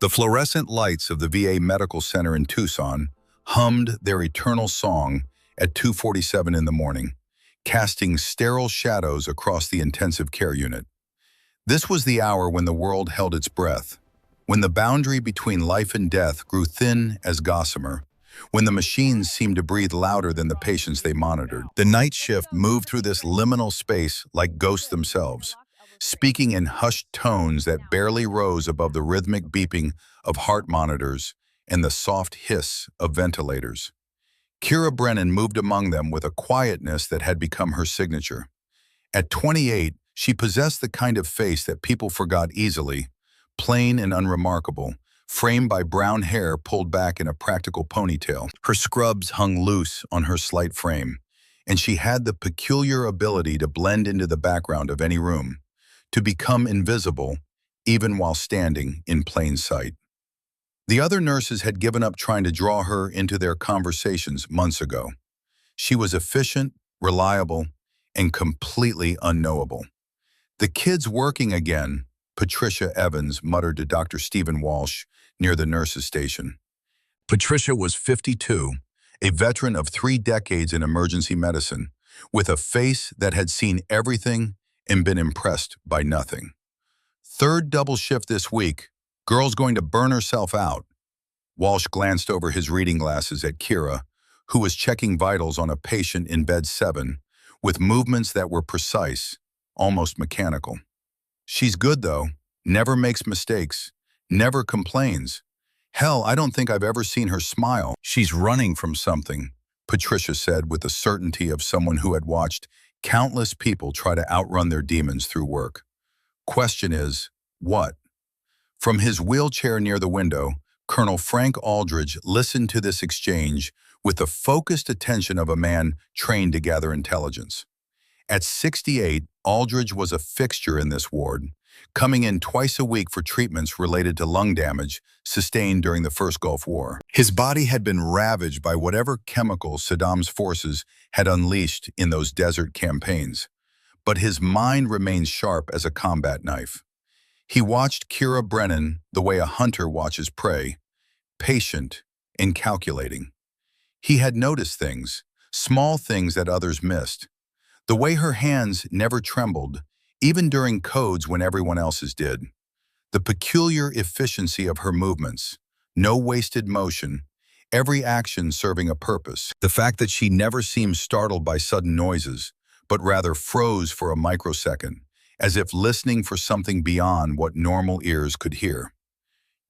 The fluorescent lights of the VA Medical Center in Tucson hummed their eternal song at 2:47 in the morning, casting sterile shadows across the intensive care unit. This was the hour when the world held its breath, when the boundary between life and death grew thin as gossamer, when the machines seemed to breathe louder than the patients they monitored. The night shift moved through this liminal space like ghosts themselves, speaking in hushed tones that barely rose above the rhythmic beeping of heart monitors and the soft hiss of ventilators. Kira Brennan moved among them with a quietness that had become her signature. At 28, she possessed the kind of face that people forgot easily, plain and unremarkable, framed by brown hair pulled back in a practical ponytail. Her scrubs hung loose on her slight frame, and she had the peculiar ability to blend into the background of any room, to become invisible even while standing in plain sight. The other nurses had given up trying to draw her into their conversations months ago. She was efficient, reliable, and completely unknowable. "The kid's working again," Patricia Evans muttered to Dr. Stephen Walsh near the nurses' station. Patricia was 52, a veteran of 3 decades in emergency medicine, with a face that had seen everything and been impressed by nothing. "Third double shift this week. Girl's going to burn herself out." Walsh glanced over his reading glasses at Kira, who was checking vitals on a patient in bed 7, with movements that were precise, almost mechanical. "She's good though, never makes mistakes, never complains. Hell, I don't think I've ever seen her smile." "She's running from something," Patricia said with the certainty of someone who had watched countless people try to outrun their demons through work. "Question is, what?" From his wheelchair near the window, Colonel Frank Aldridge listened to this exchange with the focused attention of a man trained to gather intelligence. At 68, Aldridge was a fixture in this ward, coming in twice a week for treatments related to lung damage sustained during the First Gulf War. His body had been ravaged by whatever chemicals Saddam's forces had unleashed in those desert campaigns, but his mind remained sharp as a combat knife. He watched Kira Brennan the way a hunter watches prey, patient and calculating. He had noticed things, small things that others missed. The way her hands never trembled, even during codes when everyone else's did. The peculiar efficiency of her movements, no wasted motion, every action serving a purpose. The fact that she never seemed startled by sudden noises, but rather froze for a microsecond, as if listening for something beyond what normal ears could hear.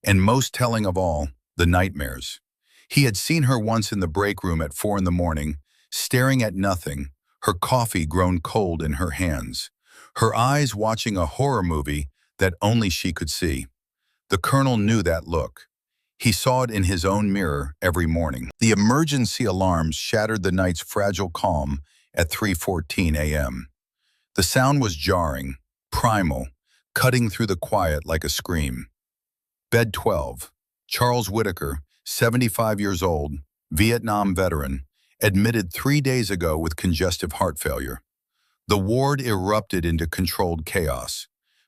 And most telling of all, the nightmares. He had seen her once in the break room at 4 in the morning, staring at nothing, her coffee grown cold in her hands, her eyes watching a horror movie that only she could see. The colonel knew that look. He saw it in his own mirror every morning. The emergency alarms shattered the night's fragile calm at 3:14 a.m. The sound was jarring, primal, cutting through the quiet like a scream. Bed 12. Charles Whitaker, 75 years old, Vietnam veteran, admitted 3 days ago with congestive heart failure. The ward erupted into controlled chaos.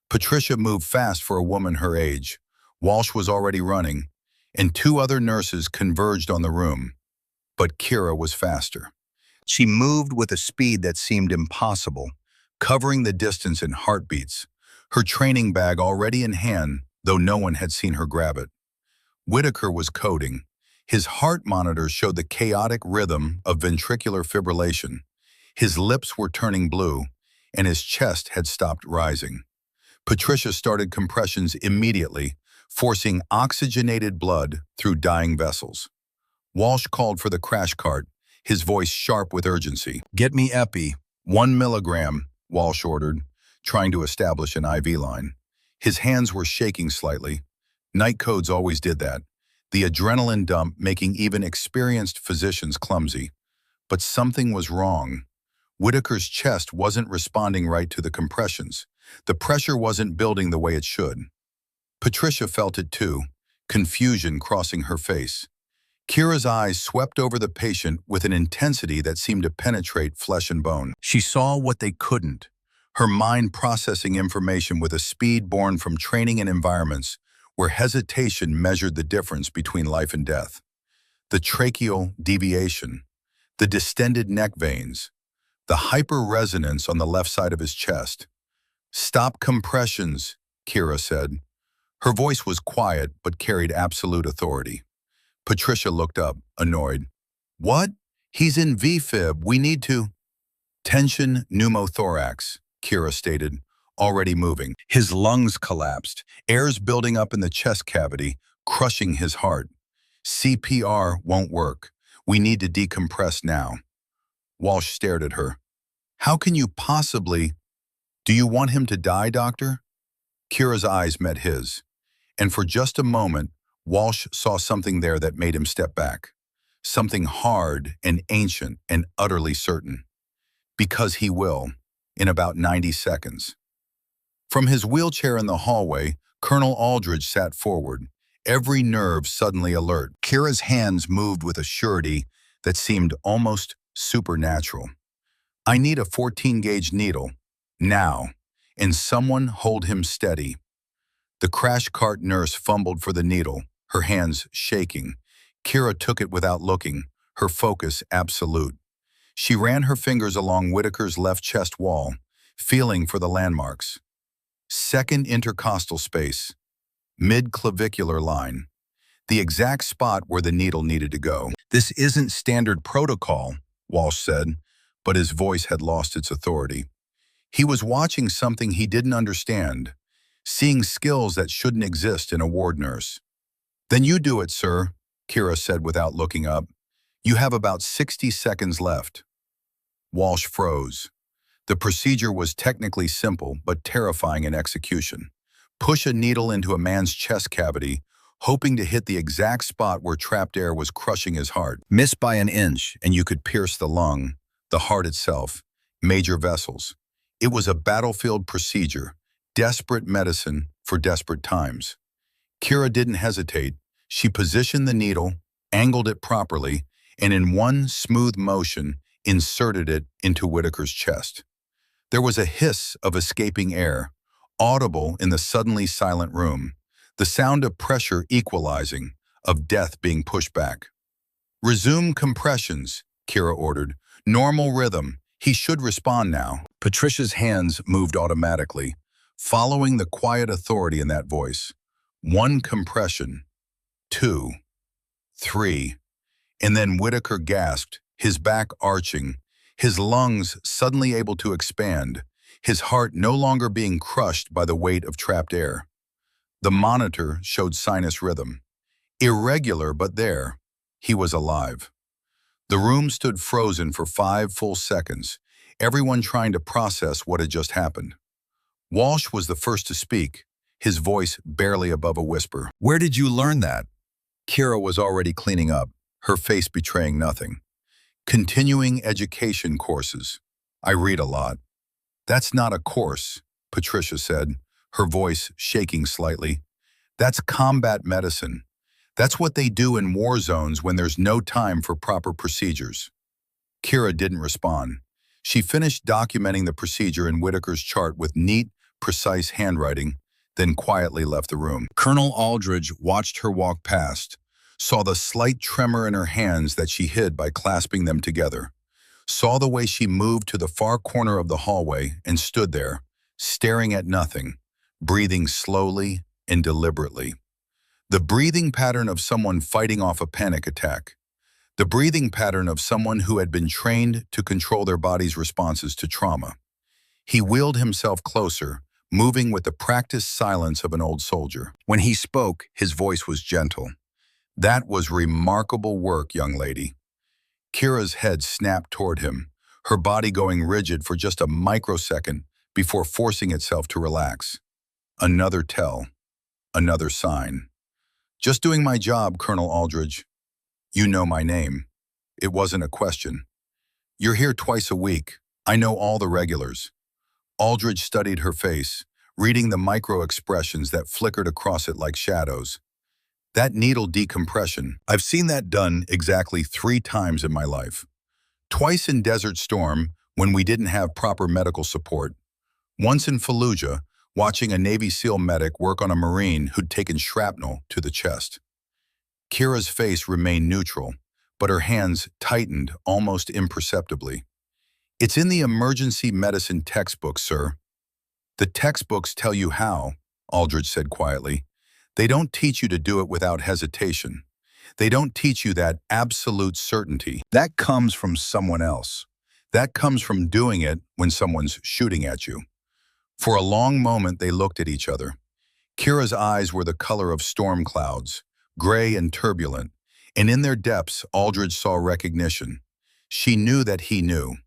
Patricia moved fast for a woman her age. Walsh was already running, and 2 other nurses converged on the room. But Kira was faster. She moved with a speed that seemed impossible, covering the distance in heartbeats, her training bag already in hand, though no one had seen her grab it. Whitaker was coding. His heart monitor showed the chaotic rhythm of ventricular fibrillation. His lips were turning blue, and his chest had stopped rising. Patricia started compressions immediately, forcing oxygenated blood through dying vessels. Walsh called for the crash cart, his voice sharp with urgency. "Get me epi, 1 milligram, Walsh ordered, trying to establish an IV line. His hands were shaking slightly. Night codes always did that, the adrenaline dump making even experienced physicians clumsy. But something was wrong. Whitaker's chest wasn't responding right to the compressions. The pressure wasn't building the way it should. Patricia felt it too, confusion crossing her face. Kira's eyes swept over the patient with an intensity that seemed to penetrate flesh and bone. She saw what they couldn't, her mind processing information with a speed born from training in environments where hesitation measured the difference between life and death. The tracheal deviation, the distended neck veins, the hyperresonance on the left side of his chest. "Stop compressions," Kira said. Her voice was quiet but carried absolute authority. Patricia looked up, annoyed. "What? He's in VFib. We need to—" "Tension pneumothorax," Kira stated, already moving. His lungs collapsed, air's building up in the chest cavity, crushing his heart. "CPR won't work. We need to decompress now." Walsh stared at her. "How can you possibly— Do you want him to die, doctor?" Kira's eyes met his, and for just a moment, Walsh saw something there that made him step back. Something hard and ancient and utterly certain. "Because he will, in about 90 seconds. From his wheelchair in the hallway, Colonel Aldridge sat forward, every nerve suddenly alert. Kira's hands moved with a surety that seemed almost supernatural. "I need a 14-gauge needle, now, and someone hold him steady." The crash cart nurse fumbled for the needle, her hands shaking. Kira took it without looking, her focus absolute. She ran her fingers along Whitaker's left chest wall, feeling for the landmarks. Second intercostal space, mid-clavicular line, the exact spot where the needle needed to go. "This isn't standard protocol," Walsh said, but his voice had lost its authority. He was watching something he didn't understand, seeing skills that shouldn't exist in a ward nurse. "Then you do it, sir," Kira said without looking up. "You have about 60 seconds left." Walsh froze. The procedure was technically simple, but terrifying in execution. Push a needle into a man's chest cavity, hoping to hit the exact spot where trapped air was crushing his heart. Miss by an inch, and you could pierce the lung, the heart itself, major vessels. It was a battlefield procedure, desperate medicine for desperate times. Kira didn't hesitate. She positioned the needle, angled it properly, and in one smooth motion, inserted it into Whitaker's chest. There was a hiss of escaping air, audible in the suddenly silent room, the sound of pressure equalizing, of death being pushed back. "Resume compressions," Kira ordered. "Normal rhythm. He should respond now." Patricia's hands moved automatically, following the quiet authority in that voice. 1 compression, 2, 3, and then Whitaker gasped, his back arching, his lungs suddenly able to expand, his heart no longer being crushed by the weight of trapped air. The monitor showed sinus rhythm. Irregular, but there. He was alive. The room stood frozen for 5 full seconds, everyone trying to process what had just happened. Walsh was the first to speak, his voice barely above a whisper. "Where did you learn that?" Kira was already cleaning up, her face betraying nothing. "Continuing education courses. I read a lot." "That's not a course," Patricia said, her voice shaking slightly. "That's combat medicine. That's what they do in war zones when there's no time for proper procedures." Kira didn't respond. She finished documenting the procedure in Whitaker's chart with neat, precise handwriting, then quietly left the room. Colonel Aldridge watched her walk past, saw the slight tremor in her hands that she hid by clasping them together, saw the way she moved to the far corner of the hallway and stood there, staring at nothing, breathing slowly and deliberately. The breathing pattern of someone fighting off a panic attack. The breathing pattern of someone who had been trained to control their body's responses to trauma. He wheeled himself closer, moving with the practiced silence of an old soldier. When he spoke, his voice was gentle. "That was remarkable work, young lady." Kira's head snapped toward him, her body going rigid for just a microsecond before forcing itself to relax. Another tell, another sign. "Just doing my job, Colonel Aldridge. You know my name." It wasn't a question. "You're here twice a week. I know all the regulars." Aldridge studied her face, reading the micro-expressions that flickered across it like shadows. "That needle decompression, I've seen that done exactly 3 times in my life. Twice in Desert Storm, when we didn't have proper medical support. Once in Fallujah, watching a Navy SEAL medic work on a Marine who'd taken shrapnel to the chest. Kira's face remained neutral, but her hands tightened almost imperceptibly. "It's in the emergency medicine textbooks, sir." "The textbooks tell you how," Aldridge said quietly. "They don't teach you to do it without hesitation. They don't teach you that absolute certainty. That comes from someone else. That comes from doing it when someone's shooting at you." For a long moment, they looked at each other. Kira's eyes were the color of storm clouds, gray and turbulent, and in their depths, Aldridge saw recognition. She knew that he knew,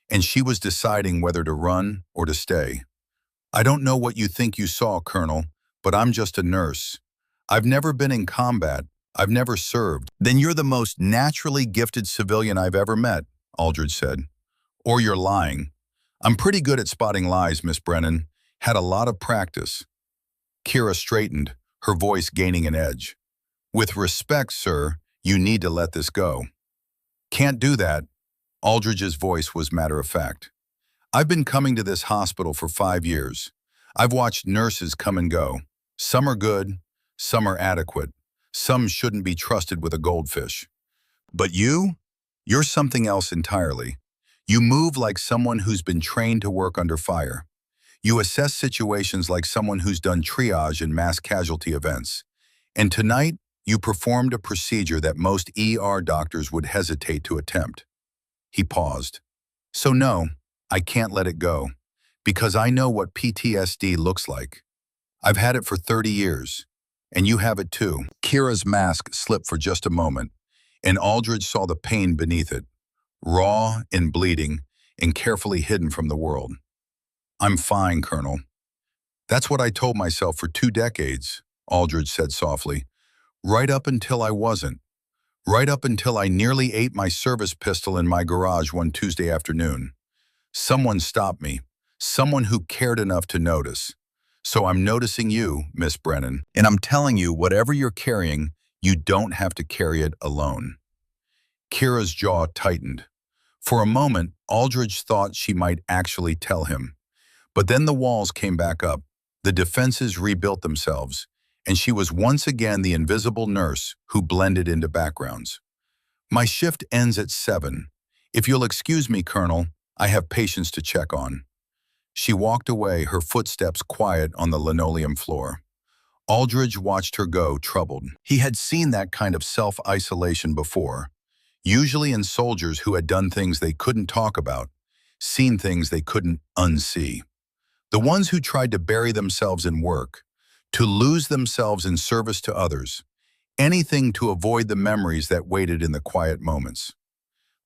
and she was deciding whether to run or to stay. "I don't know what you think you saw, Colonel, but I'm just a nurse. I've never been in combat. I've never served." "Then you're the most naturally gifted civilian I've ever met," Aldridge said. "Or you're lying. I'm pretty good at spotting lies, Miss Brennan. Had a lot of practice." Kira straightened, her voice gaining an edge. "With respect, sir, you need to let this go." "Can't do that." Aldridge's voice was matter-of-fact. "I've been coming to this hospital for 5 years. I've watched nurses come and go. Some are good, some are adequate. Some shouldn't be trusted with a goldfish. But you're something else entirely. You move like someone who's been trained to work under fire. You assess situations like someone who's done triage in mass casualty events. And tonight, you performed a procedure that most ER doctors would hesitate to attempt." He paused. "So no, I can't let it go, because I know what PTSD looks like. I've had it for 30 years, and you have it too." Kira's mask slipped for just a moment, and Aldridge saw the pain beneath it, raw and bleeding and carefully hidden from the world. "I'm fine, Colonel." "That's what I told myself for 2 decades, Aldridge said softly. "Right up until I wasn't. Right up until I nearly ate my service pistol in my garage one Tuesday afternoon. Someone stopped me, someone who cared enough to notice. So I'm noticing you, Miss Brennan, and I'm telling you, whatever you're carrying, you don't have to carry it alone." Kira's jaw tightened. For a moment, Aldridge thought she might actually tell him. But then the walls came back up, the defenses rebuilt themselves, and she was once again the invisible nurse who blended into backgrounds. "My shift ends at 7. If you'll excuse me, Colonel, I have patients to check on." She walked away, her footsteps quiet on the linoleum floor. Aldridge watched her go, troubled. He had seen that kind of self-isolation before, usually in soldiers who had done things they couldn't talk about, seen things they couldn't unsee. The ones who tried to bury themselves in work, to lose themselves in service to others, anything to avoid the memories that waited in the quiet moments.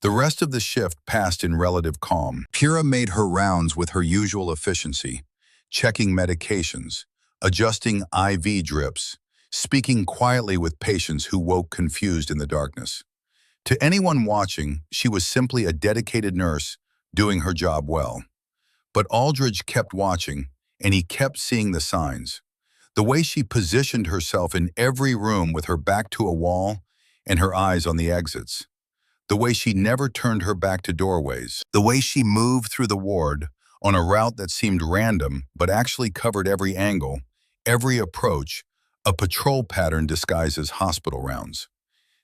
The rest of the shift passed in relative calm. Kira made her rounds with her usual efficiency, checking medications, adjusting IV drips, speaking quietly with patients who woke confused in the darkness. To anyone watching, she was simply a dedicated nurse doing her job well. But Aldridge kept watching, and he kept seeing the signs. The way she positioned herself in every room with her back to a wall and her eyes on the exits. The way she never turned her back to doorways. The way she moved through the ward on a route that seemed random but actually covered every angle, every approach, a patrol pattern disguised as hospital rounds.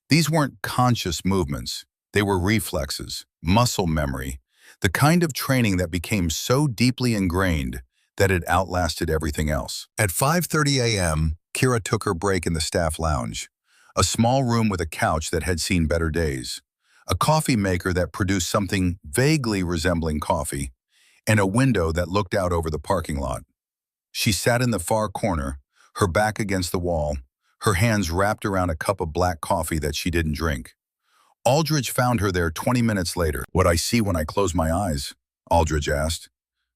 These weren't conscious movements. They were reflexes, muscle memory, the kind of training that became so deeply ingrained that it outlasted everything else. At 5:30 a.m., Kira took her break in the staff lounge, a small room with a couch that had seen better days, a coffee maker that produced something vaguely resembling coffee, and a window that looked out over the parking lot. She sat in the far corner, her back against the wall, her hands wrapped around a cup of black coffee that she didn't drink. Aldridge found her there 20 minutes later. "What I see when I close my eyes?" Aldridge asked.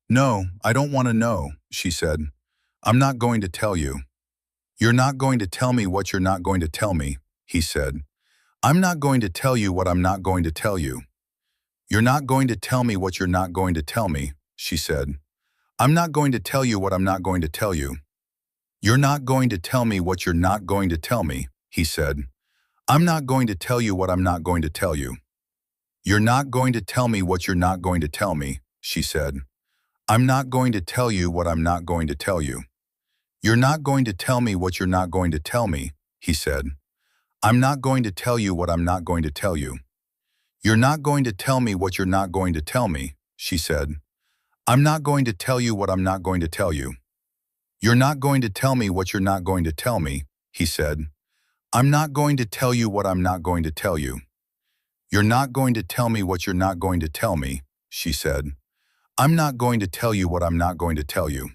"No, I don't want to know," she said. "I'm not going to tell you." "You're not going to tell me what you're not going to tell me," he said. "I'm not going to tell you what I'm not going to tell you." "You're not going to tell me what you're not going to tell me," she said. "I'm not going to tell you what I'm not going to tell you." "You're not going to tell me what you're not going to tell me," he said. "I'm not going to tell you what I'm not going to tell you." "You're not going to tell me what you're not going to tell me," she said. I'm not going to tell you what I'm not going to tell you. You're not going to tell me what you're not going to tell me, he said. I'm not going to tell you what I'm not going to tell you. You're not going to tell me what you're not going to tell me, she said. I'm not going to tell you what I'm not going to tell you. You're not going to tell me what you're not going to tell me, he said. I'm not going to tell you what I'm not going to tell you. You're not going to tell me what you're not going to tell me, she said. I'm not going to tell you what I'm not going to tell you.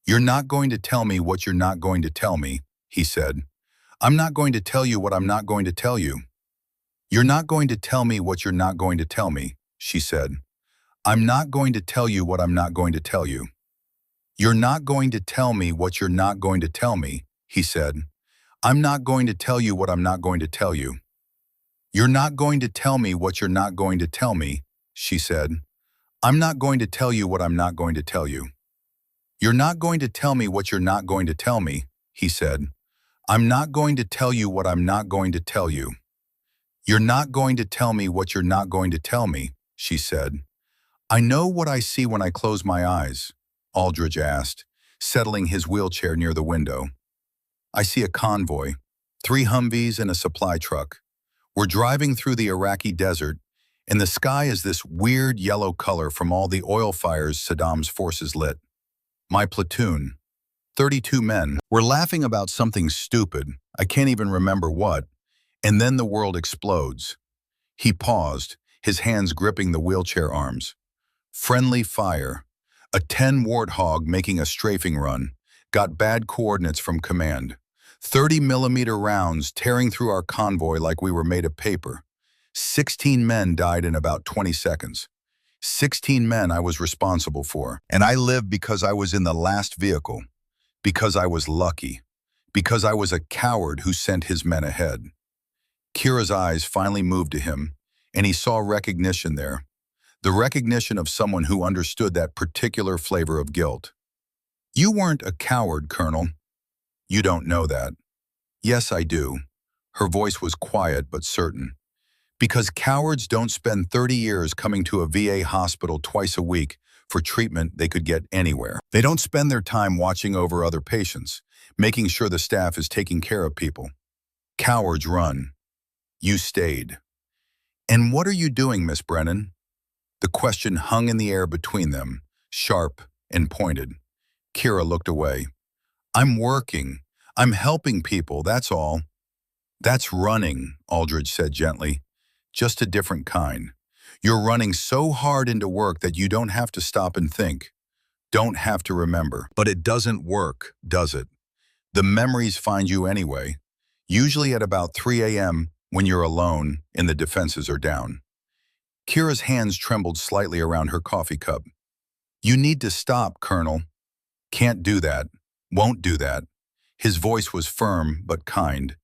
You're not going to tell me what you're not going to tell me, he said. I'm not going to tell you what I'm not going to tell you. You're not going to tell me what you're not going to tell me, she said. I'm not going to tell you what I'm not going to tell you. You're not going to tell me what you're not going to tell me, he said. I'm not going to tell you what I'm not going to tell you. You're not going to tell me what you're not going to tell me, she said. I'm not going to tell you what I'm not going to tell you. You're not going to tell me what you're not going to tell me, he said. I'm not going to tell you what I'm not going to tell you. You're not going to tell me what you're not going to tell me, she said. I know what I see when I close my eyes, Aldridge asked, settling his wheelchair near the window. I see a convoy, 3 Humvees and a supply truck. We're driving through the Iraqi desert, and the sky is this weird yellow color from all the oil fires Saddam's forces lit. My platoon, 32 men, were laughing about something stupid, I can't even remember what, and then the world explodes. He paused, his hands gripping the wheelchair arms. Friendly fire. A 10 Warthog making a strafing run. Got bad coordinates from command. 30mm rounds tearing through our convoy like we were made of paper. 16 men died in about 20 seconds. 16 men I was responsible for. And I lived because I was in the last vehicle. Because I was lucky. Because I was a coward who sent his men ahead. Kira's eyes finally moved to him, and he saw recognition there. The recognition of someone who understood that particular flavor of guilt. You weren't a coward, Colonel. You don't know that. Yes, I do. Her voice was quiet but certain. Because cowards don't spend 30 years coming to a VA hospital twice a week for treatment they could get anywhere. They don't spend their time watching over other patients, making sure the staff is taking care of people. Cowards run. You stayed. And what are you doing, Miss Brennan? The question hung in the air between them, sharp and pointed. Kira looked away. I'm working. I'm helping people, that's all. That's running, Aldridge said gently. Just a different kind. You're running so hard into work that you don't have to stop and think. Don't have to remember. But it doesn't work, does it? The memories find you anyway, usually at about 3 a.m. when you're alone and the defenses are down. Kira's hands trembled slightly around her coffee cup. You need to stop, Colonel. Can't do that. Won't do that. His voice was firm but kind.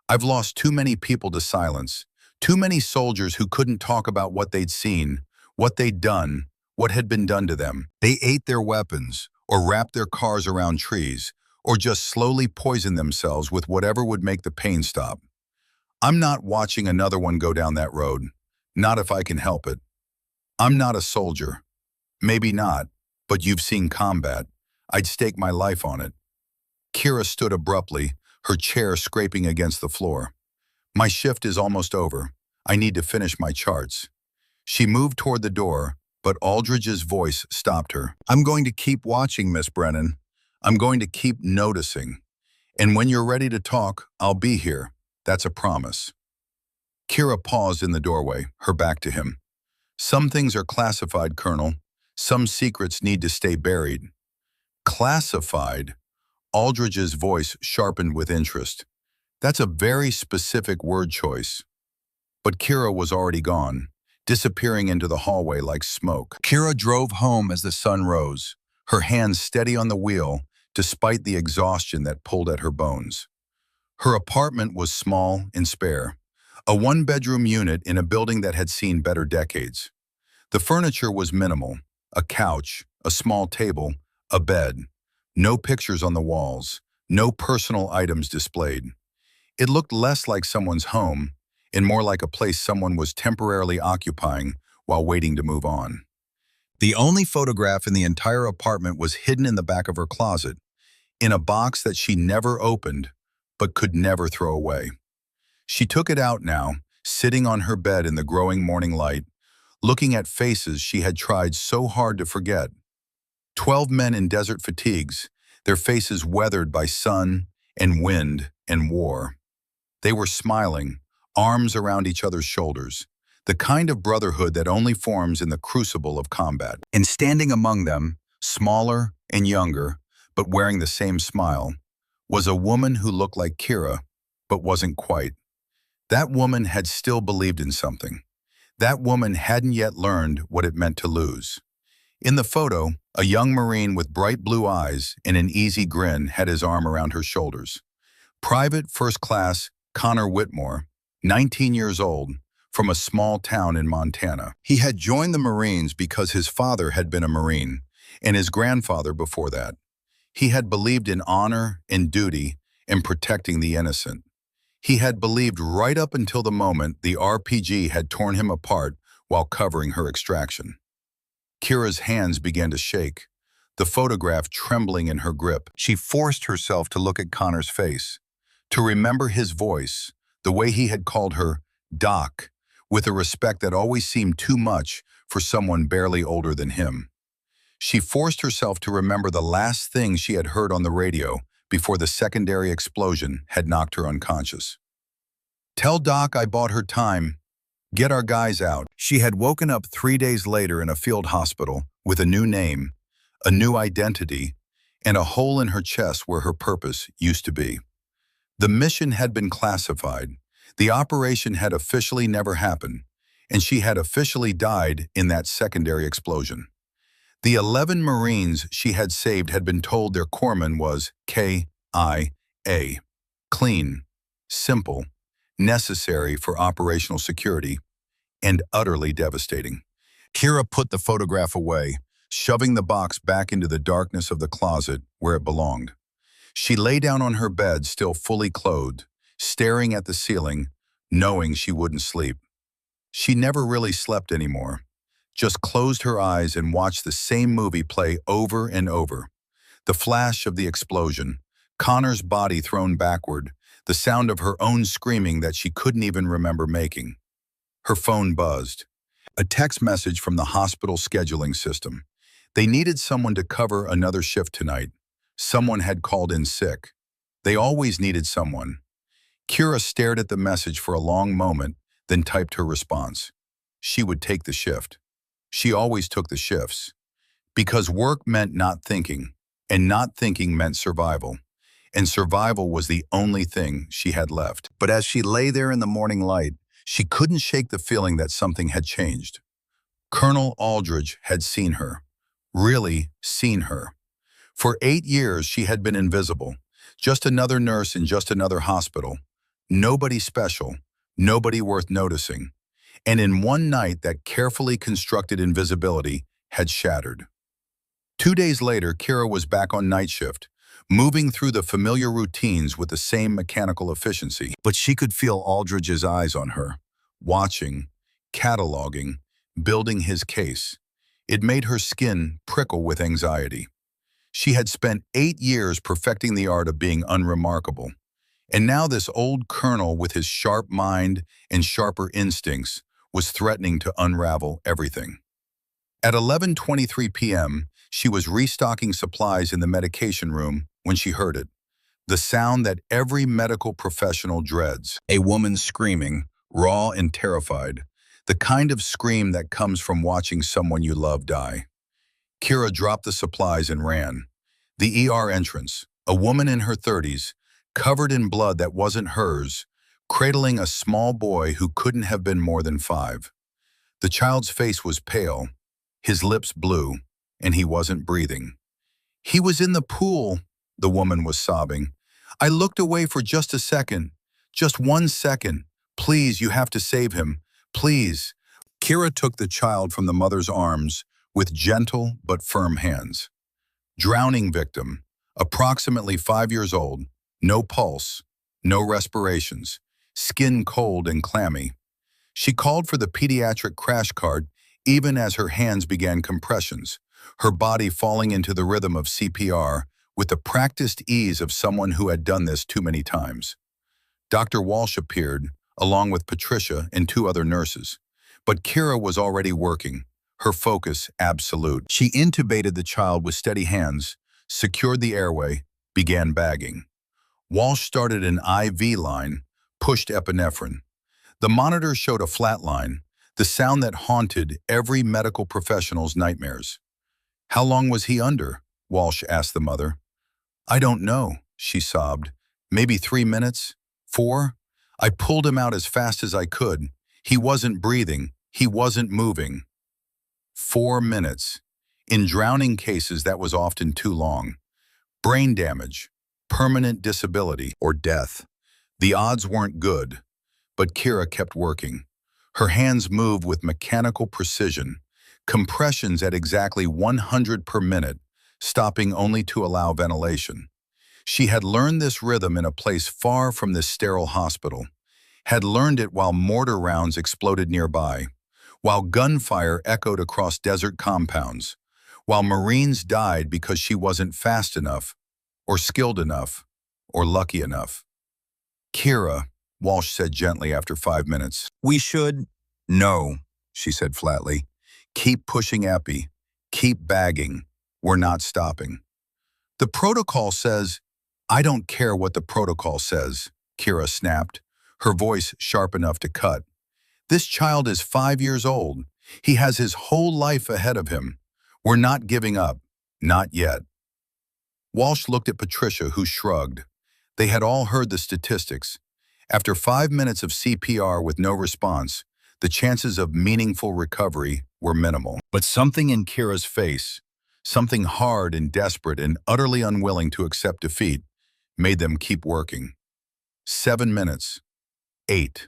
I've lost too many people to silence. Too many soldiers who couldn't talk about what they'd seen, what they'd done, what had been done to them. They ate their weapons, or wrapped their cars around trees, or just slowly poisoned themselves with whatever would make the pain stop. I'm not watching another one go down that road. Not if I can help it. I'm not a soldier. Maybe not, but you've seen combat. I'd stake my life on it. Kira stood abruptly, her chair scraping against the floor. My shift is almost over. I need to finish my charts. She moved toward the door, but Aldridge's voice stopped her. I'm going to keep watching, Miss Brennan. I'm going to keep noticing. And when you're ready to talk, I'll be here. That's a promise. Kira paused in the doorway, her back to him. Some things are classified, Colonel. Some secrets need to stay buried. Classified? Aldridge's voice sharpened with interest. That's a very specific word choice. But Kira was already gone, disappearing into the hallway like smoke. Kira drove home as the sun rose, her hands steady on the wheel, despite the exhaustion that pulled at her bones. Her apartment was small and spare, a one-bedroom unit in a building that had seen better decades. The furniture was minimal, a couch, a small table, a bed. No pictures on the walls, no personal items displayed. It looked less like someone's home and more like a place someone was temporarily occupying while waiting to move on. The only photograph in the entire apartment was hidden in the back of her closet, in a box that she never opened, but could never throw away. She took it out now, sitting on her bed in the growing morning light, looking at faces she had tried so hard to forget. 12 men in desert fatigues, their faces weathered by sun and wind and war. They were smiling, arms around each other's shoulders, the kind of brotherhood that only forms in the crucible of combat. And standing among them, smaller and younger, but wearing the same smile, was a woman who looked like Kira, but wasn't quite. That woman had still believed in something. That woman hadn't yet learned what it meant to lose. In the photo, a young Marine with bright blue eyes and an easy grin had his arm around her shoulders. Private First Class Connor Whitmore, 19 years old, from a small town in Montana. He had joined the Marines because his father had been a Marine, and his grandfather before that. He had believed in honor and duty and protecting the innocent. He had believed right up until the moment the RPG had torn him apart while covering her extraction. Kira's hands began to shake, the photograph trembling in her grip. She forced herself to look at Connor's face, to remember his voice, the way he had called her Doc, with a respect that always seemed too much for someone barely older than him. She forced herself to remember the last thing she had heard on the radio before the secondary explosion had knocked her unconscious. "Tell Doc I bought her time. Get our guys out." She had woken up 3 days later in a field hospital with a new name, a new identity, and a hole in her chest where her purpose used to be. The mission had been classified. The operation had officially never happened, and she had officially died in that secondary explosion. The 11 Marines she had saved had been told their corpsman was KIA, clean, simple, necessary for operational security, and utterly devastating. Kira put the photograph away, shoving the box back into the darkness of the closet where it belonged. She lay down on her bed, still fully clothed, staring at the ceiling, knowing she wouldn't sleep. She never really slept anymore, just closed her eyes and watched the same movie play over and over. The flash of the explosion, Connor's body thrown backward, the sound of her own screaming that she couldn't even remember making. Her phone buzzed. A text message from the hospital scheduling system. They needed someone to cover another shift tonight. Someone had called in sick. They always needed someone. Kira stared at the message for a long moment, then typed her response. She would take the shift. She always took the shifts. Because work meant not thinking, and not thinking meant survival. And survival was the only thing she had left. But as she lay there in the morning light, she couldn't shake the feeling that something had changed. Colonel Aldridge had seen her. Really seen her. For 8 years, she had been invisible. Just another nurse in just another hospital. Nobody special. Nobody worth noticing. And in one night, that carefully constructed invisibility had shattered. 2 days later, Kira was back on night shift, moving through the familiar routines with the same mechanical efficiency. But she could feel Aldridge's eyes on her, watching, cataloging, building his case. It made her skin prickle with anxiety. She had spent 8 years perfecting the art of being unremarkable. And now this old colonel with his sharp mind and sharper instincts was threatening to unravel everything. At 11:23 p.m., she was restocking supplies in the medication room when she heard it. The sound that every medical professional dreads. A woman screaming, raw and terrified. The kind of scream that comes from watching someone you love die. Kira dropped the supplies and ran. The ER entrance, a woman in her 30s, covered in blood that wasn't hers, cradling a small boy who couldn't have been more than 5. The child's face was pale, his lips blue, and he wasn't breathing. "He was in the pool," the woman was sobbing. "I looked away for just a second. Just 1 second. Please, you have to save him. Please." Kira took the child from the mother's arms with gentle but firm hands. Drowning victim, approximately 5 years old, no pulse, no respirations, skin cold and clammy. She called for the pediatric crash cart even as her hands began compressions, her body falling into the rhythm of CPR with the practiced ease of someone who had done this too many times. Dr. Walsh appeared, along with Patricia and two other nurses. But Kira was already working, her focus absolute. She intubated the child with steady hands, secured the airway, began bagging. Walsh started an IV line, pushed epinephrine. The monitor showed a flat line, the sound that haunted every medical professional's nightmares. "How long was he under?" Walsh asked the mother. "I don't know," she sobbed. "Maybe 3 minutes? 4? I pulled him out as fast as I could. He wasn't breathing. He wasn't moving." 4 minutes. In drowning cases, that was often too long. Brain damage, permanent disability, or death. The odds weren't good, but Kira kept working. Her hands moved with mechanical precision, compressions at exactly 100 per minute, stopping only to allow ventilation. She had learned this rhythm in a place far from this sterile hospital, had learned it while mortar rounds exploded nearby, while gunfire echoed across desert compounds, while Marines died because she wasn't fast enough, or skilled enough, or lucky enough. "Kira," Walsh said gently after 5 minutes. "We should—" "No," she said flatly. "Keep pushing epi. Keep bagging. We're not stopping." "The protocol says—" "I don't care what the protocol says," Kira snapped, her voice sharp enough to cut. "This child is 5 years old. He has his whole life ahead of him. We're not giving up. Not yet." Walsh looked at Patricia, who shrugged. They had all heard the statistics. After 5 minutes of CPR with no response, the chances of meaningful recovery were minimal. But something in Kira's face, something hard and desperate and utterly unwilling to accept defeat, made them keep working. 7 minutes. 8.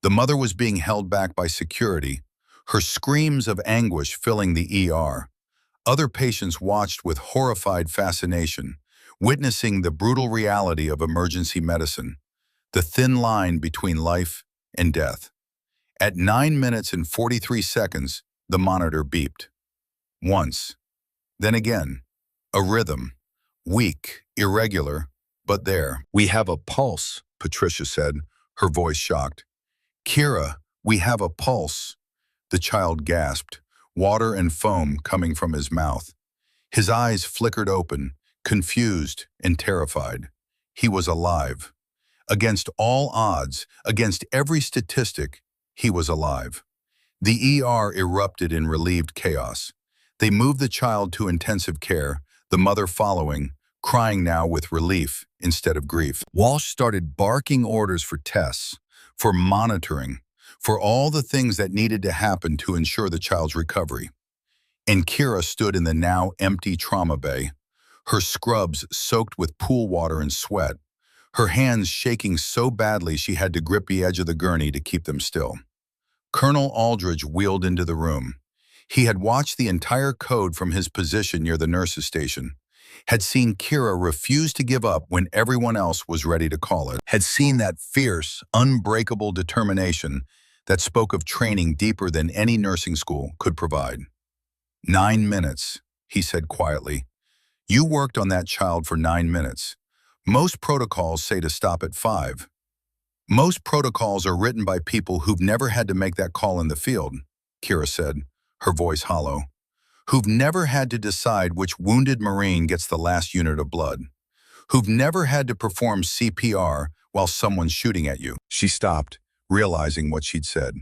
The mother was being held back by security, her screams of anguish filling the ER. Other patients watched with horrified fascination, witnessing the brutal reality of emergency medicine, the thin line between life and death. At 9 minutes and 43 seconds, the monitor beeped. Once. Then again. A rhythm. Weak, irregular, but there. "We have a pulse," Patricia said, her voice shocked. "Kira, we have a pulse." The child gasped, water and foam coming from his mouth. His eyes flickered open, confused and terrified. He was alive. Against all odds, against every statistic, he was alive. The ER erupted in relieved chaos. They moved the child to intensive care, the mother following, crying now with relief instead of grief. Walsh started barking orders for tests, for monitoring, for all the things that needed to happen to ensure the child's recovery. And Kira stood in the now empty trauma bay, her scrubs soaked with pool water and sweat, her hands shaking so badly she had to grip the edge of the gurney to keep them still. Colonel Aldridge wheeled into the room. He had watched the entire code from his position near the nurses' station, had seen Kira refuse to give up when everyone else was ready to call it, had seen that fierce, unbreakable determination that spoke of training deeper than any nursing school could provide. 9 minutes, he said quietly. "You worked on that child for 9 minutes. Most protocols say to stop at 5. Most protocols are written by people who've never had to make that call in the field," Kira said, her voice hollow. "Who've never had to decide which wounded Marine gets the last unit of blood. Who've never had to perform CPR while someone's shooting at you." She stopped, realizing what she'd said.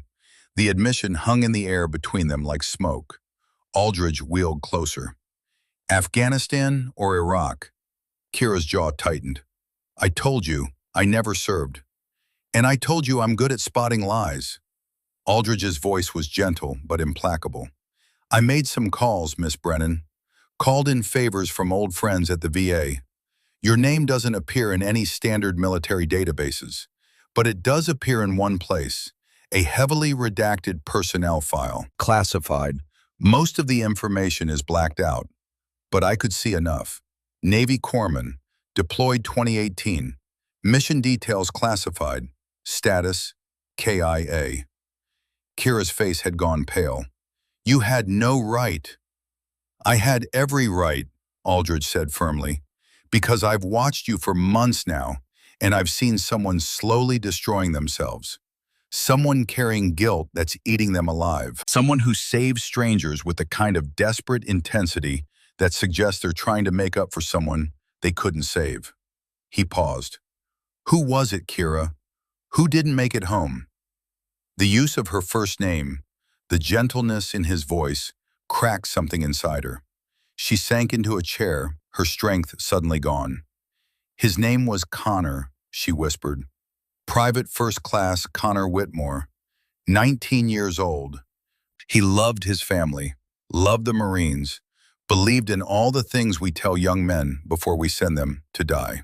The admission hung in the air between them like smoke. Aldridge wheeled closer. "Afghanistan or Iraq?" Kira's jaw tightened. "I told you, I never served. And I told you I'm good at spotting lies." Aldridge's voice was gentle but implacable. "I made some calls, Miss Brennan. Called in favors from old friends at the VA. Your name doesn't appear in any standard military databases, but it does appear in one place, a heavily redacted personnel file. Classified. Most of the information is blacked out, but I could see enough. Navy Corpsman, deployed 2018. Mission details classified. Status, KIA." Kira's face had gone pale. You had no right. I had every right, Aldridge said firmly, because I've watched you for months now, and I've seen someone slowly destroying themselves. Someone carrying guilt that's eating them alive. Someone who saves strangers with the kind of desperate intensity that suggests they're trying to make up for someone they couldn't save. He paused. Who was it, Kira? Who didn't make it home? The use of her first name, the gentleness in his voice, cracked something inside her. She sank into a chair, her strength suddenly gone. His name was Connor, she whispered. Private First Class Connor Whitmore, 19 years old. He loved his family, loved the Marines, believed in all the things we tell young men before we send them to die.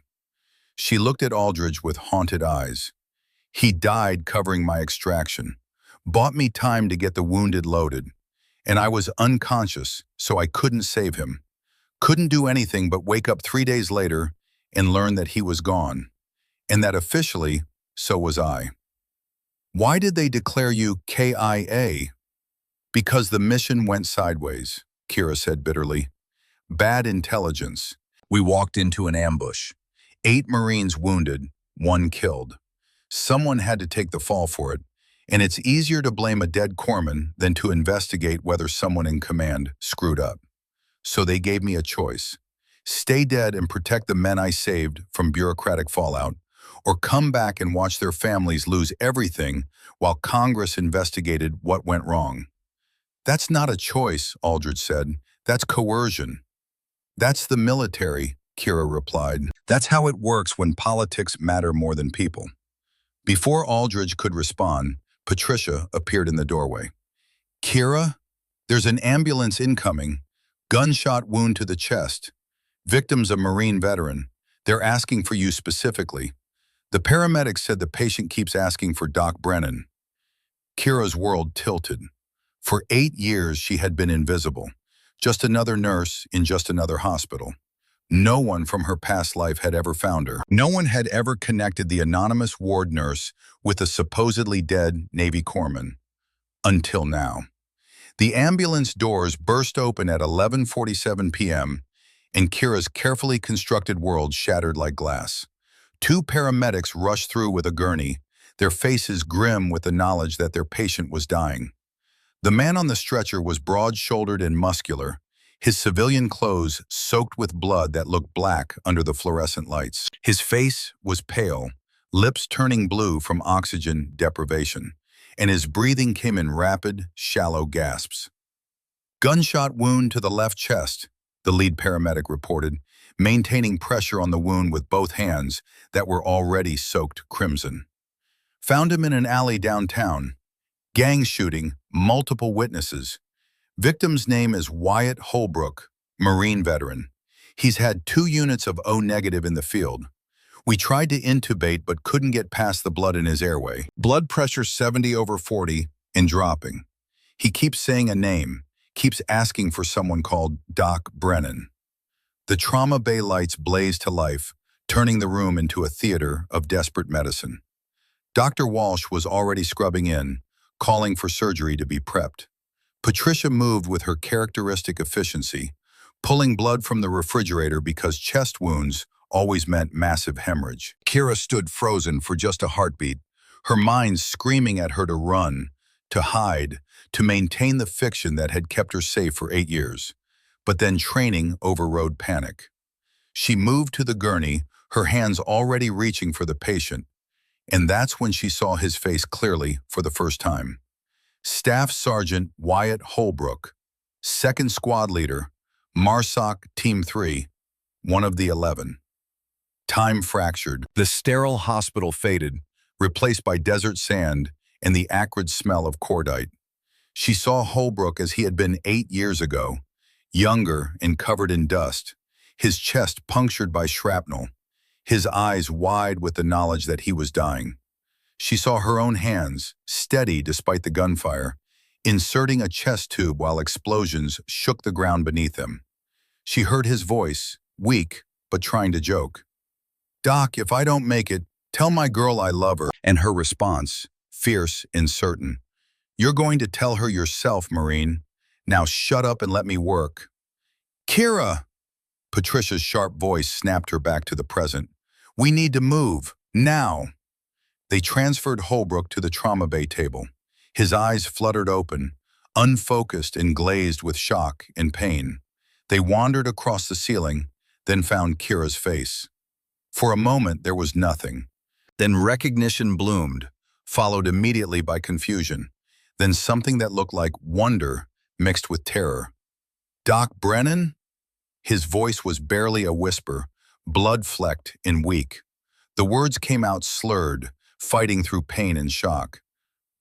She looked at Aldridge with haunted eyes. He died covering my extraction, bought me time to get the wounded loaded, and I was unconscious, so I couldn't save him. Couldn't do anything but wake up 3 days later and learn that he was gone, and that officially, so was I. Why did they declare you KIA? Because the mission went sideways, Kira said bitterly. Bad intelligence. We walked into an ambush. 8 Marines wounded, 1 killed. Someone had to take the fall for it, and it's easier to blame a dead corpsman than to investigate whether someone in command screwed up. So they gave me a choice. Stay dead and protect the men I saved from bureaucratic fallout, or come back and watch their families lose everything while Congress investigated what went wrong. That's not a choice, Aldridge said. That's coercion. That's the military, Kira replied. That's how it works when politics matter more than people. Before Aldridge could respond, Patricia appeared in the doorway. Kira, there's an ambulance incoming. Gunshot wound to the chest. Victim's a Marine veteran. They're asking for you specifically. The paramedic said the patient keeps asking for Doc Brennan. Kira's world tilted. For 8 years, she had been invisible. Just another nurse in just another hospital. No one from her past life had ever found her. No one had ever connected the anonymous ward nurse with the supposedly dead Navy corpsman. Until now. The ambulance doors burst open at 11:47 p.m., and Kira's carefully constructed world shattered like glass. 2 paramedics rushed through with a gurney, their faces grim with the knowledge that their patient was dying. The man on the stretcher was broad-shouldered and muscular, his civilian clothes soaked with blood that looked black under the fluorescent lights. His face was pale, lips turning blue from oxygen deprivation, and his breathing came in rapid, shallow gasps. Gunshot wound to the left chest, the lead paramedic reported, maintaining pressure on the wound with both hands that were already soaked crimson. Found him in an alley downtown. Gang shooting, multiple witnesses. Victim's name is Wyatt Holbrook, Marine veteran. He's had 2 units of O negative in the field. We tried to intubate but couldn't get past the blood in his airway. Blood pressure 70/40 and dropping. He keeps saying a name, keeps asking for someone called Doc Brennan. The trauma bay lights blazed to life, turning the room into a theater of desperate medicine. Dr. Walsh was already scrubbing in, calling for surgery to be prepped. Patricia moved with her characteristic efficiency, pulling blood from the refrigerator because chest wounds always meant massive hemorrhage. Kira stood frozen for just a heartbeat, her mind screaming at her to run, to hide, to maintain the fiction that had kept her safe for 8 years. But then training overrode panic. She moved to the gurney, her hands already reaching for the patient, and that's when she saw his face clearly for the first time. Staff Sergeant Wyatt Holbrook, 2nd Squad Leader, MARSOC Team 3, one of the 11. Time fractured. The sterile hospital faded, replaced by desert sand and the acrid smell of cordite. She saw Holbrook as he had been 8 years ago, younger and covered in dust, his chest punctured by shrapnel, his eyes wide with the knowledge that he was dying. She saw her own hands, steady despite the gunfire, inserting a chest tube while explosions shook the ground beneath him. She heard his voice, weak but trying to joke. "Doc, if I don't make it, tell my girl I love her." And her response, fierce and certain. "You're going to tell her yourself, Marine. Now shut up and let me work. Kira! Patricia's sharp voice snapped her back to the present. We need to move, now. They transferred Holbrook to the trauma bay table. His eyes fluttered open, unfocused and glazed with shock and pain. They wandered across the ceiling, then found Kira's face. For a moment, there was nothing. Then recognition bloomed, followed immediately by confusion. Then something that looked like wonder mixed with terror. Doc Brennan? His voice was barely a whisper, blood-flecked and weak. The words came out slurred, fighting through pain and shock.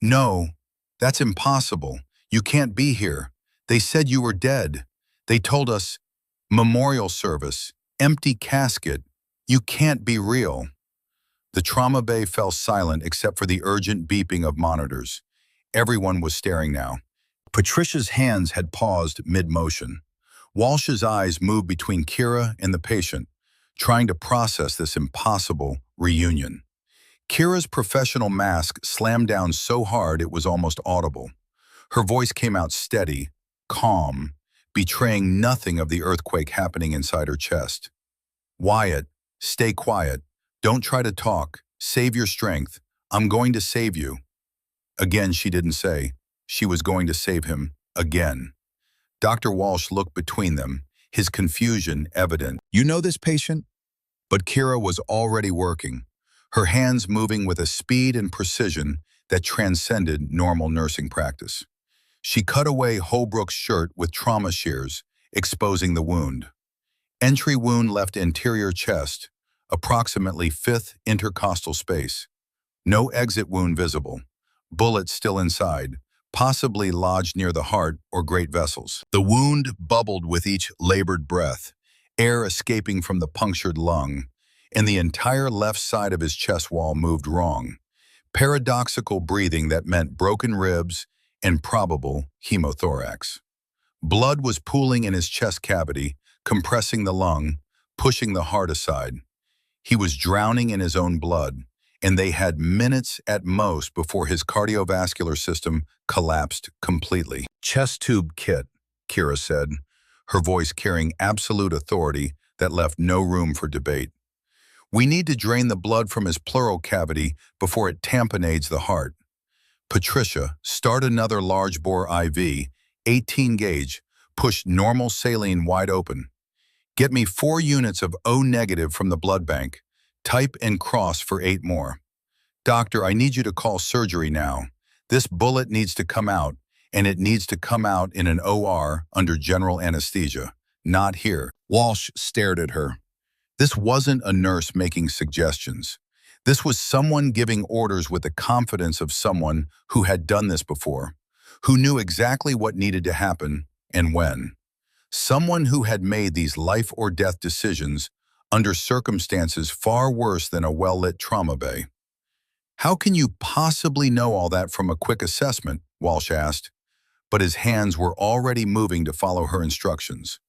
No, that's impossible. You can't be here. They said you were dead. They told us, memorial service, empty casket. You can't be real. The trauma bay fell silent except for the urgent beeping of monitors. Everyone was staring now. Patricia's hands had paused mid-motion. Walsh's eyes moved between Kira and the patient, trying to process this impossible reunion. Kira's professional mask slammed down so hard it was almost audible. Her voice came out steady, calm, betraying nothing of the earthquake happening inside her chest. Wyatt, stay quiet. Don't try to talk. Save your strength. I'm going to save you. Again, she didn't say. She was going to save him again. Dr. Walsh looked between them, his confusion evident. You know this patient? But Kira was already working, her hands moving with a speed and precision that transcended normal nursing practice. She cut away Holbrook's shirt with trauma shears, exposing the wound. Entry wound left anterior chest, approximately 5th intercostal space. No exit wound visible. Bullet still inside, possibly lodged near the heart or great vessels. The wound bubbled with each labored breath, air escaping from the punctured lung, and the entire left side of his chest wall moved wrong. Paradoxical breathing that meant broken ribs and probable hemothorax. Blood was pooling in his chest cavity, compressing the lung, pushing the heart aside. He was drowning in his own blood, and they had minutes at most before his cardiovascular system collapsed completely. Chest tube kit, Kira said, her voice carrying absolute authority that left no room for debate. We need to drain the blood from his pleural cavity before it tamponades the heart. Patricia, start another large-bore IV, 18 gauge, push normal saline wide open. Get me 4 units of O negative from the blood bank. Type and cross for 8 more. Doctor, I need you to call surgery now. This bullet needs to come out, and it needs to come out in an OR under general anesthesia, not here. Walsh stared at her. This wasn't a nurse making suggestions. This was someone giving orders with the confidence of someone who had done this before, who knew exactly what needed to happen and when. Someone who had made these life or death decisions under circumstances far worse than a well-lit trauma bay. How can you possibly know all that from a quick assessment? Walsh asked, but his hands were already moving to follow her instructions.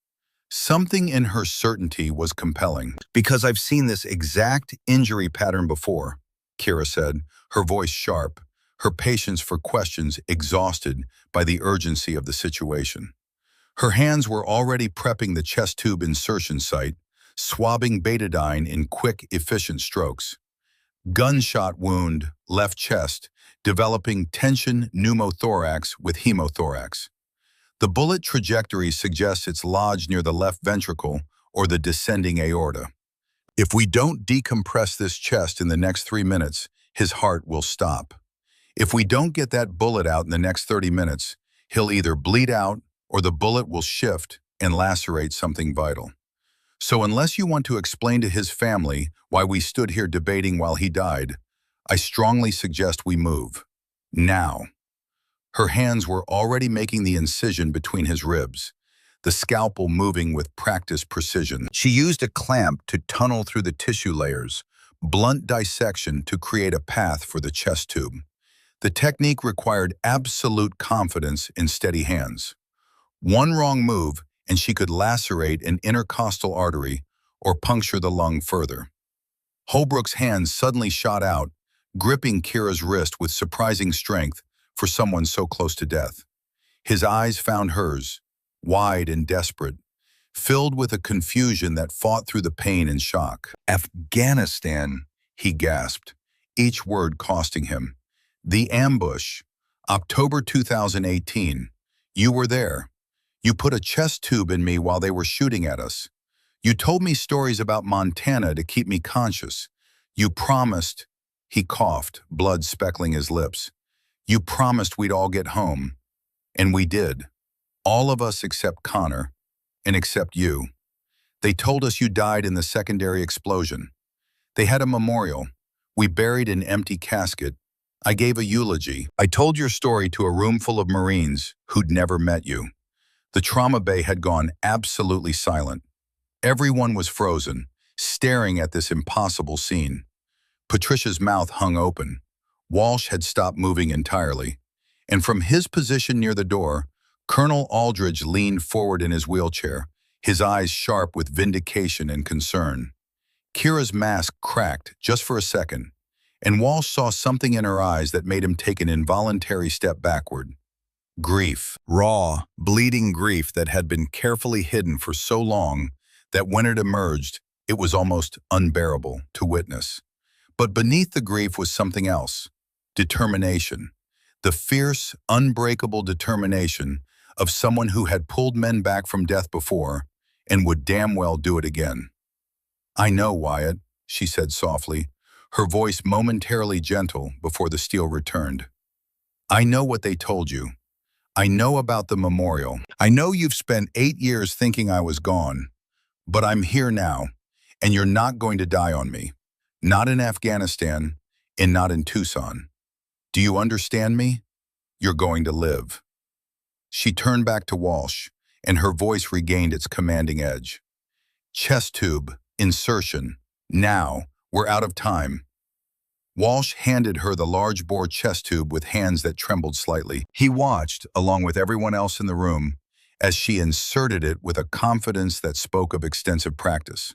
Something in her certainty was compelling. Because I've seen this exact injury pattern before, Kira said, her voice sharp, her patience for questions exhausted by the urgency of the situation. Her hands were already prepping the chest tube insertion site, swabbing betadine in quick, efficient strokes. Gunshot wound, left chest, developing tension pneumothorax with hemothorax. The bullet trajectory suggests it's lodged near the left ventricle or the descending aorta. If we don't decompress this chest in the next 3 minutes, his heart will stop. If we don't get that bullet out in the next 30 minutes, he'll either bleed out or the bullet will shift and lacerate something vital. So unless you want to explain to his family why we stood here debating while he died, I strongly suggest we move. Now. Her hands were already making the incision between his ribs, the scalpel moving with practiced precision. She used a clamp to tunnel through the tissue layers, blunt dissection to create a path for the chest tube. The technique required absolute confidence in steady hands. One wrong move, and she could lacerate an intercostal artery or puncture the lung further. Holbrook's hands suddenly shot out, gripping Kira's wrist with surprising strength for someone so close to death. His eyes found hers, wide and desperate, filled with a confusion that fought through the pain and shock. Afghanistan, he gasped, each word costing him. The ambush, October 2018. You were there. You put a chest tube in me while they were shooting at us. You told me stories about Montana to keep me conscious. You promised, he coughed, blood speckling his lips. You promised we'd all get home. And we did. All of us except Connor, and except you. They told us you died in the secondary explosion. They had a memorial. We buried an empty casket. I gave a eulogy. I told your story to a room full of Marines who'd never met you. The trauma bay had gone absolutely silent. Everyone was frozen, staring at this impossible scene. Patricia's mouth hung open. Walsh had stopped moving entirely. And from his position near the door, Colonel Aldridge leaned forward in his wheelchair, his eyes sharp with vindication and concern. Kira's mask cracked just for a second, and Walsh saw something in her eyes that made him take an involuntary step backward. Grief, raw, bleeding grief that had been carefully hidden for so long that when it emerged, it was almost unbearable to witness. But beneath the grief was something else, determination, the fierce, unbreakable determination of someone who had pulled men back from death before and would damn well do it again. I know, Wyatt, she said softly, her voice momentarily gentle before the steel returned. I know what they told you. I know about the memorial. I know you've spent 8 years thinking I was gone, but I'm here now, and you're not going to die on me. Not in Afghanistan, and not in Tucson. Do you understand me? You're going to live. She turned back to Walsh, and her voice regained its commanding edge. Chest tube, insertion. Now, we're out of time. Walsh handed her the large-bore chest tube with hands that trembled slightly. He watched, along with everyone else in the room, as she inserted it with a confidence that spoke of extensive practice.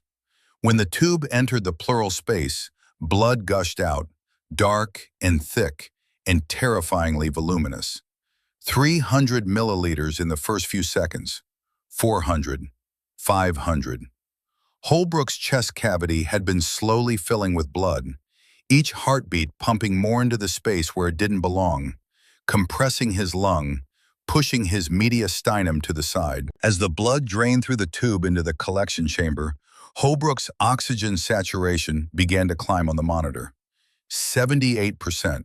When the tube entered the pleural space, blood gushed out, dark and thick and terrifyingly voluminous. 300 milliliters in the first few seconds, 400, 500. Holbrook's chest cavity had been slowly filling with blood, each heartbeat pumping more into the space where it didn't belong, compressing his lung, pushing his mediastinum to the side. As the blood drained through the tube into the collection chamber, Holbrook's oxygen saturation began to climb on the monitor. 78%,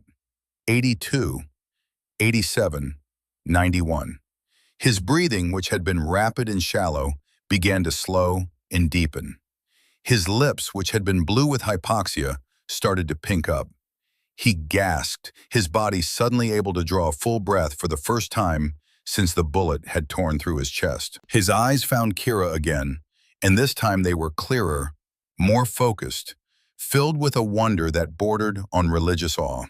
82, 87, 91. His breathing, which had been rapid and shallow, began to slow and deepen. His lips, which had been blue with hypoxia, started to pink up. He gasped, his body suddenly able to draw a full breath for the first time since the bullet had torn through his chest. His eyes found Kira again, and this time they were clearer, more focused, filled with a wonder that bordered on religious awe.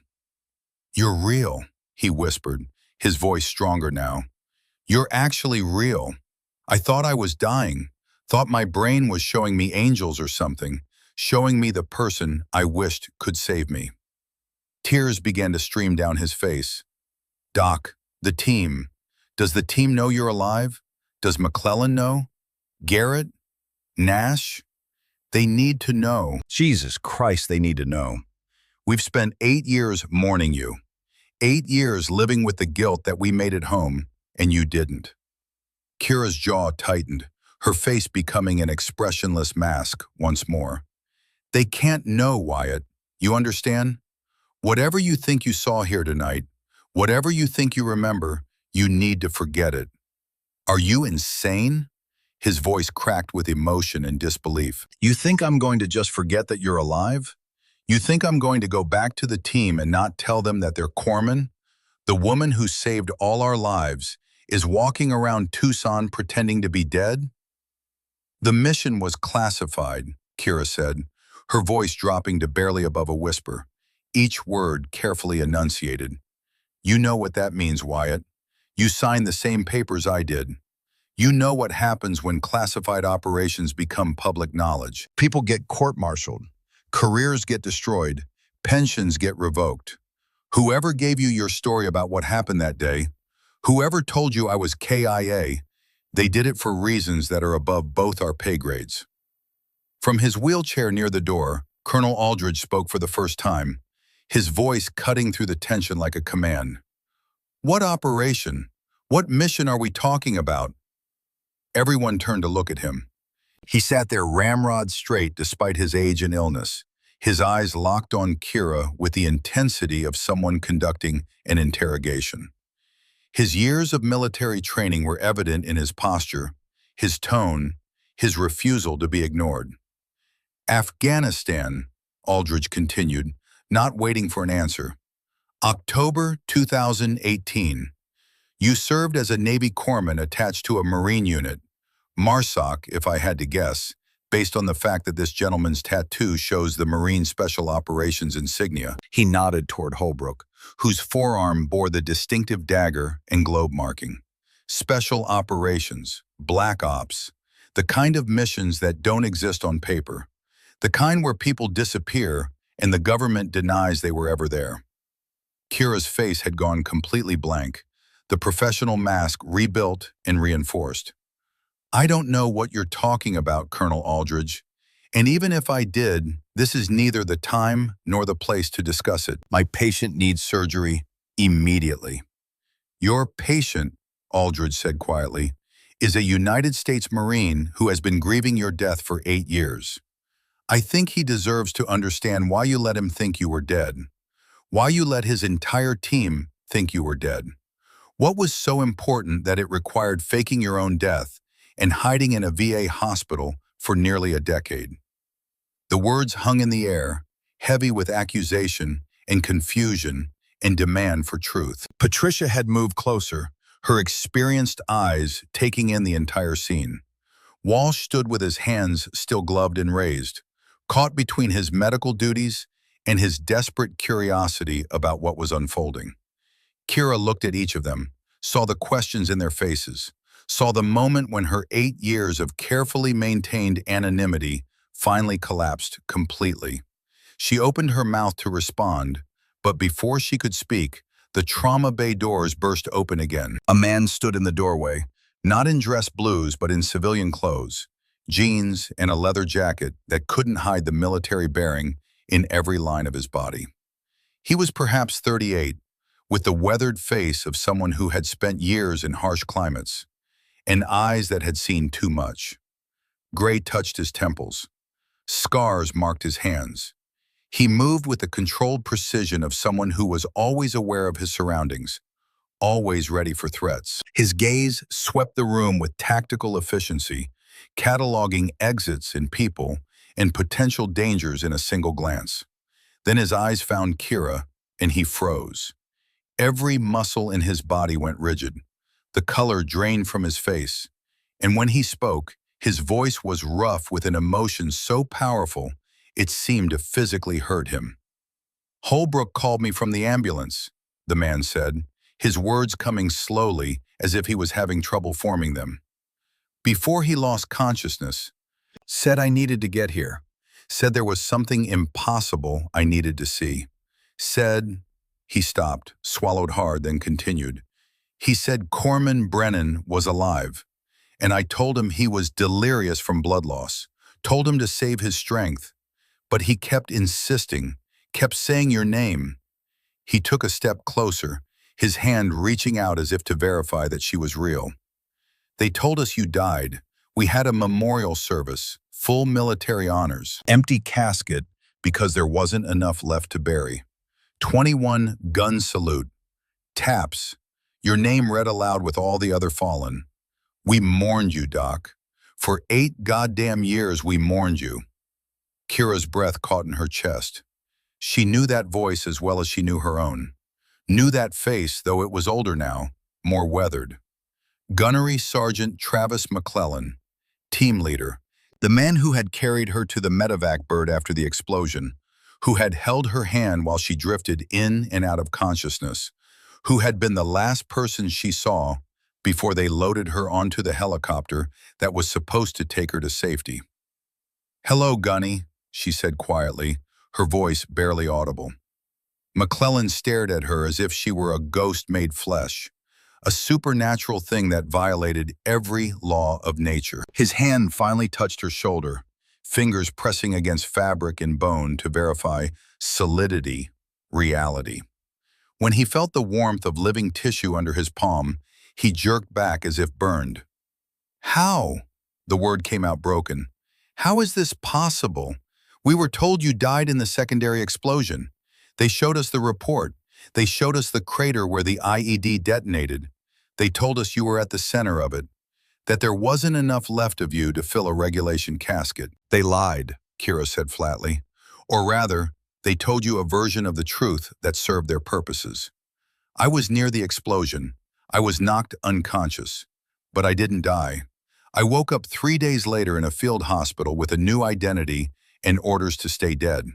You're real, he whispered, his voice stronger now. You're actually real. I thought I was dying, thought my brain was showing me angels or something, showing me the person I wished could save me. Tears began to stream down his face. Doc, the team. Does the team know you're alive? Does McClellan know? Garrett? Nash? They need to know. Jesus Christ, they need to know. We've spent 8 years mourning you. 8 years living with the guilt that we made it home, and you didn't. Kira's jaw tightened, her face becoming an expressionless mask once more. They can't know, Wyatt. You understand? Whatever you think you saw here tonight, whatever you think you remember, you need to forget it. Are you insane? His voice cracked with emotion and disbelief. You think I'm going to just forget that you're alive? You think I'm going to go back to the team and not tell them that their corpsman, the woman who saved all our lives, is walking around Tucson pretending to be dead? The mission was classified, Kira said, her voice dropping to barely above a whisper, each word carefully enunciated. You know what that means, Wyatt. You signed the same papers I did. You know what happens when classified operations become public knowledge. People get court-martialed, careers get destroyed, pensions get revoked. Whoever gave you your story about what happened that day, Whoever told you I was KIA, they did it for reasons that are above both our pay grades. From his wheelchair near the door, Colonel Aldridge spoke for the first time, his voice cutting through the tension like a command. What operation? What mission are we talking about? Everyone turned to look at him. He sat there ramrod straight despite his age and illness, his eyes locked on Kira with the intensity of someone conducting an interrogation. His years of military training were evident in his posture, his tone, his refusal to be ignored. Afghanistan, Aldridge continued, not waiting for an answer. October 2018. You served as a Navy corpsman attached to a Marine unit. MARSOC, if I had to guess, based on the fact that this gentleman's tattoo shows the Marine Special Operations insignia. He nodded toward Holbrook, whose forearm bore the distinctive dagger and globe marking. Special Operations, Black Ops, the kind of missions that don't exist on paper, the kind where people disappear and the government denies they were ever there. Kira's face had gone completely blank, the professional mask rebuilt and reinforced. I don't know what you're talking about, Colonel Aldridge, and even if I did, this is neither the time nor the place to discuss it. My patient needs surgery immediately. Your patient, Aldridge said quietly, is a United States Marine who has been grieving your death for 8 years. I think he deserves to understand why you let him think you were dead, why you let his entire team think you were dead. What was so important that it required faking your own death and hiding in a VA hospital for nearly a decade? The words hung in the air, heavy with accusation and confusion and demand for truth. Patricia had moved closer, her experienced eyes taking in the entire scene. Walsh stood with his hands still gloved and raised, caught between his medical duties and his desperate curiosity about what was unfolding. Kira looked at each of them, saw the questions in their faces, saw the moment when her 8 years of carefully maintained anonymity finally collapsed completely. She opened her mouth to respond, but before she could speak, the trauma bay doors burst open again. A man stood in the doorway, not in dress blues but in civilian clothes, jeans and a leather jacket that couldn't hide the military bearing in every line of his body. He was perhaps 38, with the weathered face of someone who had spent years in harsh climates, and eyes that had seen too much. Gray touched his temples. Scars marked his hands. He moved with the controlled precision of someone who was always aware of his surroundings, always ready for threats. His gaze swept the room with tactical efficiency, cataloging exits in people and potential dangers in a single glance. Then his eyes found Kira, and he froze. Every muscle in his body went rigid. The color drained from his face, and when he spoke, his voice was rough with an emotion so powerful it seemed to physically hurt him. Holbrook called me from the ambulance, the man said, his words coming slowly as if he was having trouble forming them. Before he lost consciousness, said I needed to get here, said there was something impossible I needed to see, said, he stopped, swallowed hard, then continued. He said Corman Brennan was alive, and I told him he was delirious from blood loss, told him to save his strength, but he kept insisting, kept saying your name. He took a step closer, his hand reaching out as if to verify that she was real. They told us you died. We had a memorial service, full military honors, empty casket because there wasn't enough left to bury. 21 gun salute, taps, your name read aloud with all the other fallen. We mourned you, Doc. For 8 goddamn years we mourned you. Kira's breath caught in her chest. She knew that voice as well as she knew her own. Knew that face, though it was older now, more weathered. Gunnery Sergeant Travis McClellan, team leader, the man who had carried her to the medevac bird after the explosion, who had held her hand while she drifted in and out of consciousness, who had been the last person she saw before they loaded her onto the helicopter that was supposed to take her to safety. Hello, Gunny, she said quietly, her voice barely audible. McClellan stared at her as if she were a ghost made flesh, a supernatural thing that violated every law of nature. His hand finally touched her shoulder, fingers pressing against fabric and bone to verify solidity, reality. When he felt the warmth of living tissue under his palm, he jerked back as if burned. How? The word came out broken. How is this possible? We were told you died in the secondary explosion. They showed us the report. They showed us the crater where the IED detonated. They told us you were at the center of it, that there wasn't enough left of you to fill a regulation casket. They lied, Kira said flatly. Or rather, they told you a version of the truth that served their purposes. I was near the explosion. I was knocked unconscious. But I didn't die. I woke up 3 days later in a field hospital with a new identity and orders to stay dead.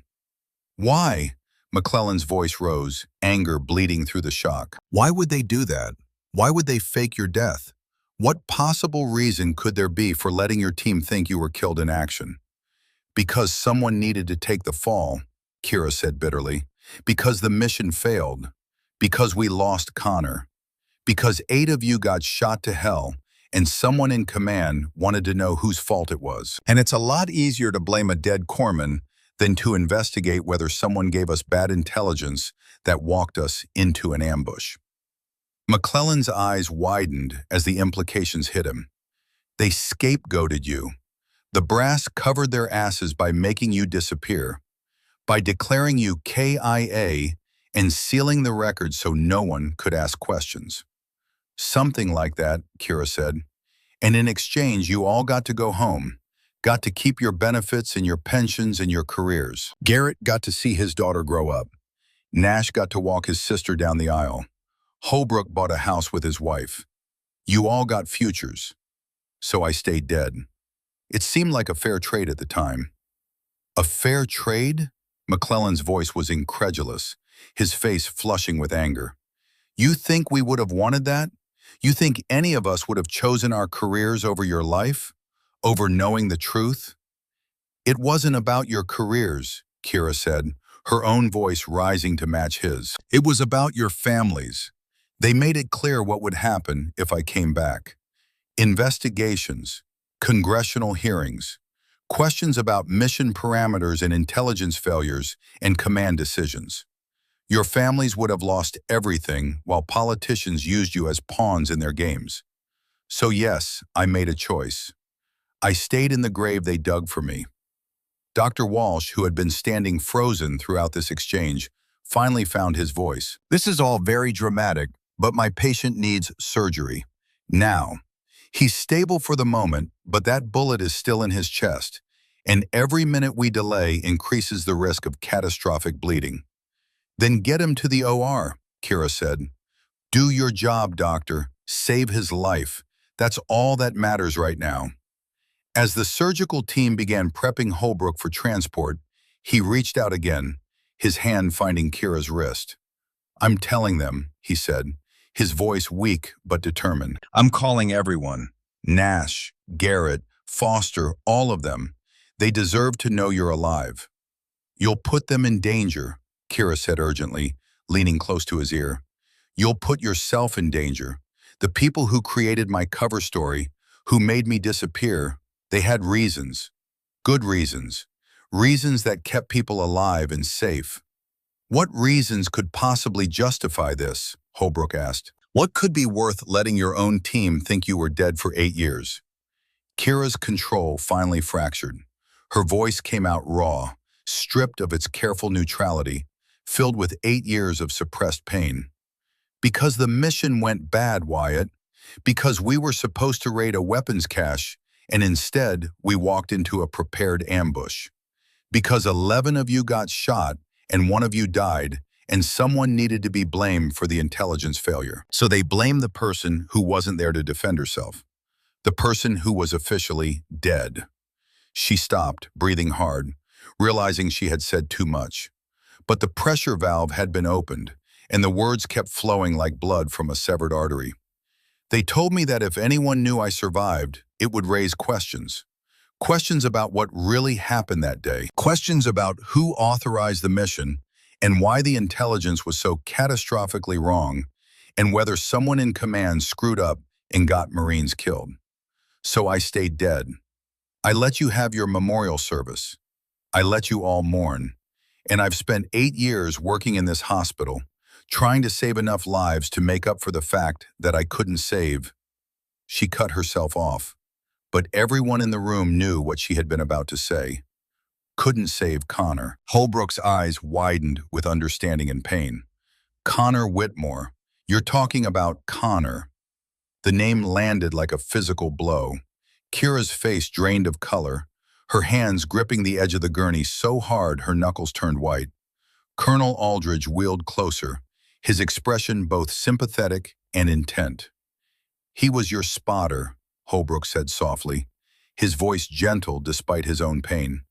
Why? McClellan's voice rose, anger bleeding through the shock. Why would they do that? Why would they fake your death? What possible reason could there be for letting your team think you were killed in action? Because someone needed to take the fall, Kira said bitterly. Because the mission failed. Because we lost Connor. Because 8 of you got shot to hell, and someone in command wanted to know whose fault it was. And it's a lot easier to blame a dead corpsman than to investigate whether someone gave us bad intelligence that walked us into an ambush. McClellan's eyes widened as the implications hit him. They scapegoated you. The brass covered their asses by making you disappear, by declaring you KIA and sealing the record so no one could ask questions. Something like that, Kira said. And in exchange, you all got to go home, got to keep your benefits and your pensions and your careers. Garrett got to see his daughter grow up. Nash got to walk his sister down the aisle. Holbrook bought a house with his wife. You all got futures. So I stayed dead. It seemed like a fair trade at the time. A fair trade? McClellan's voice was incredulous, his face flushing with anger. You think we would have wanted that? You think any of us would have chosen our careers over your life? Over knowing the truth? It wasn't about your careers, Kira said, her own voice rising to match his. It was about your families. They made it clear what would happen if I came back. Investigations, congressional hearings, questions about mission parameters and intelligence failures and command decisions. Your families would have lost everything while politicians used you as pawns in their games. So yes, I made a choice. I stayed in the grave they dug for me. Dr. Walsh, who had been standing frozen throughout this exchange, finally found his voice. This is all very dramatic, but my patient needs surgery. Now. He's stable for the moment, but that bullet is still in his chest, and every minute we delay increases the risk of catastrophic bleeding. Then get him to the OR, Kira said. Do your job, doctor. Save his life. That's all that matters right now. As the surgical team began prepping Holbrook for transport, he reached out again, his hand finding Kira's wrist. I'm telling them, he said, his voice weak but determined. I'm calling everyone. Nash, Garrett, Foster, all of them. They deserve to know you're alive. You'll put them in danger, Kira said urgently, leaning close to his ear. You'll put yourself in danger. The people who created my cover story, who made me disappear, they had reasons. Good reasons. Reasons that kept people alive and safe. What reasons could possibly justify this? Holbrook asked. What could be worth letting your own team think you were dead for 8 years? Kira's control finally fractured. Her voice came out raw, stripped of its careful neutrality, filled with 8 years of suppressed pain. Because the mission went bad, Wyatt. Because we were supposed to raid a weapons cache, and instead we walked into a prepared ambush. Because 11 of you got shot, and 1 of you died, and someone needed to be blamed for the intelligence failure. So they blamed the person who wasn't there to defend herself. The person who was officially dead. She stopped, breathing hard, realizing she had said too much. But the pressure valve had been opened, and the words kept flowing like blood from a severed artery. They told me that if anyone knew I survived, it would raise questions. Questions about what really happened that day. Questions about who authorized the mission and why the intelligence was so catastrophically wrong, and whether someone in command screwed up and got Marines killed. So I stayed dead. I let you have your memorial service. I let you all mourn. And I've spent 8 years working in this hospital, trying to save enough lives to make up for the fact that I couldn't save. She cut herself off, but everyone in the room knew what she had been about to say. Couldn't save Connor. Holbrook's eyes widened with understanding and pain. Connor Whitmore. You're talking about Connor. The name landed like a physical blow. Kira's face drained of color, her hands gripping the edge of the gurney so hard her knuckles turned white. Colonel Aldridge wheeled closer, his expression both sympathetic and intent. He was your spotter, Holbrook said softly, his voice gentle despite his own pain.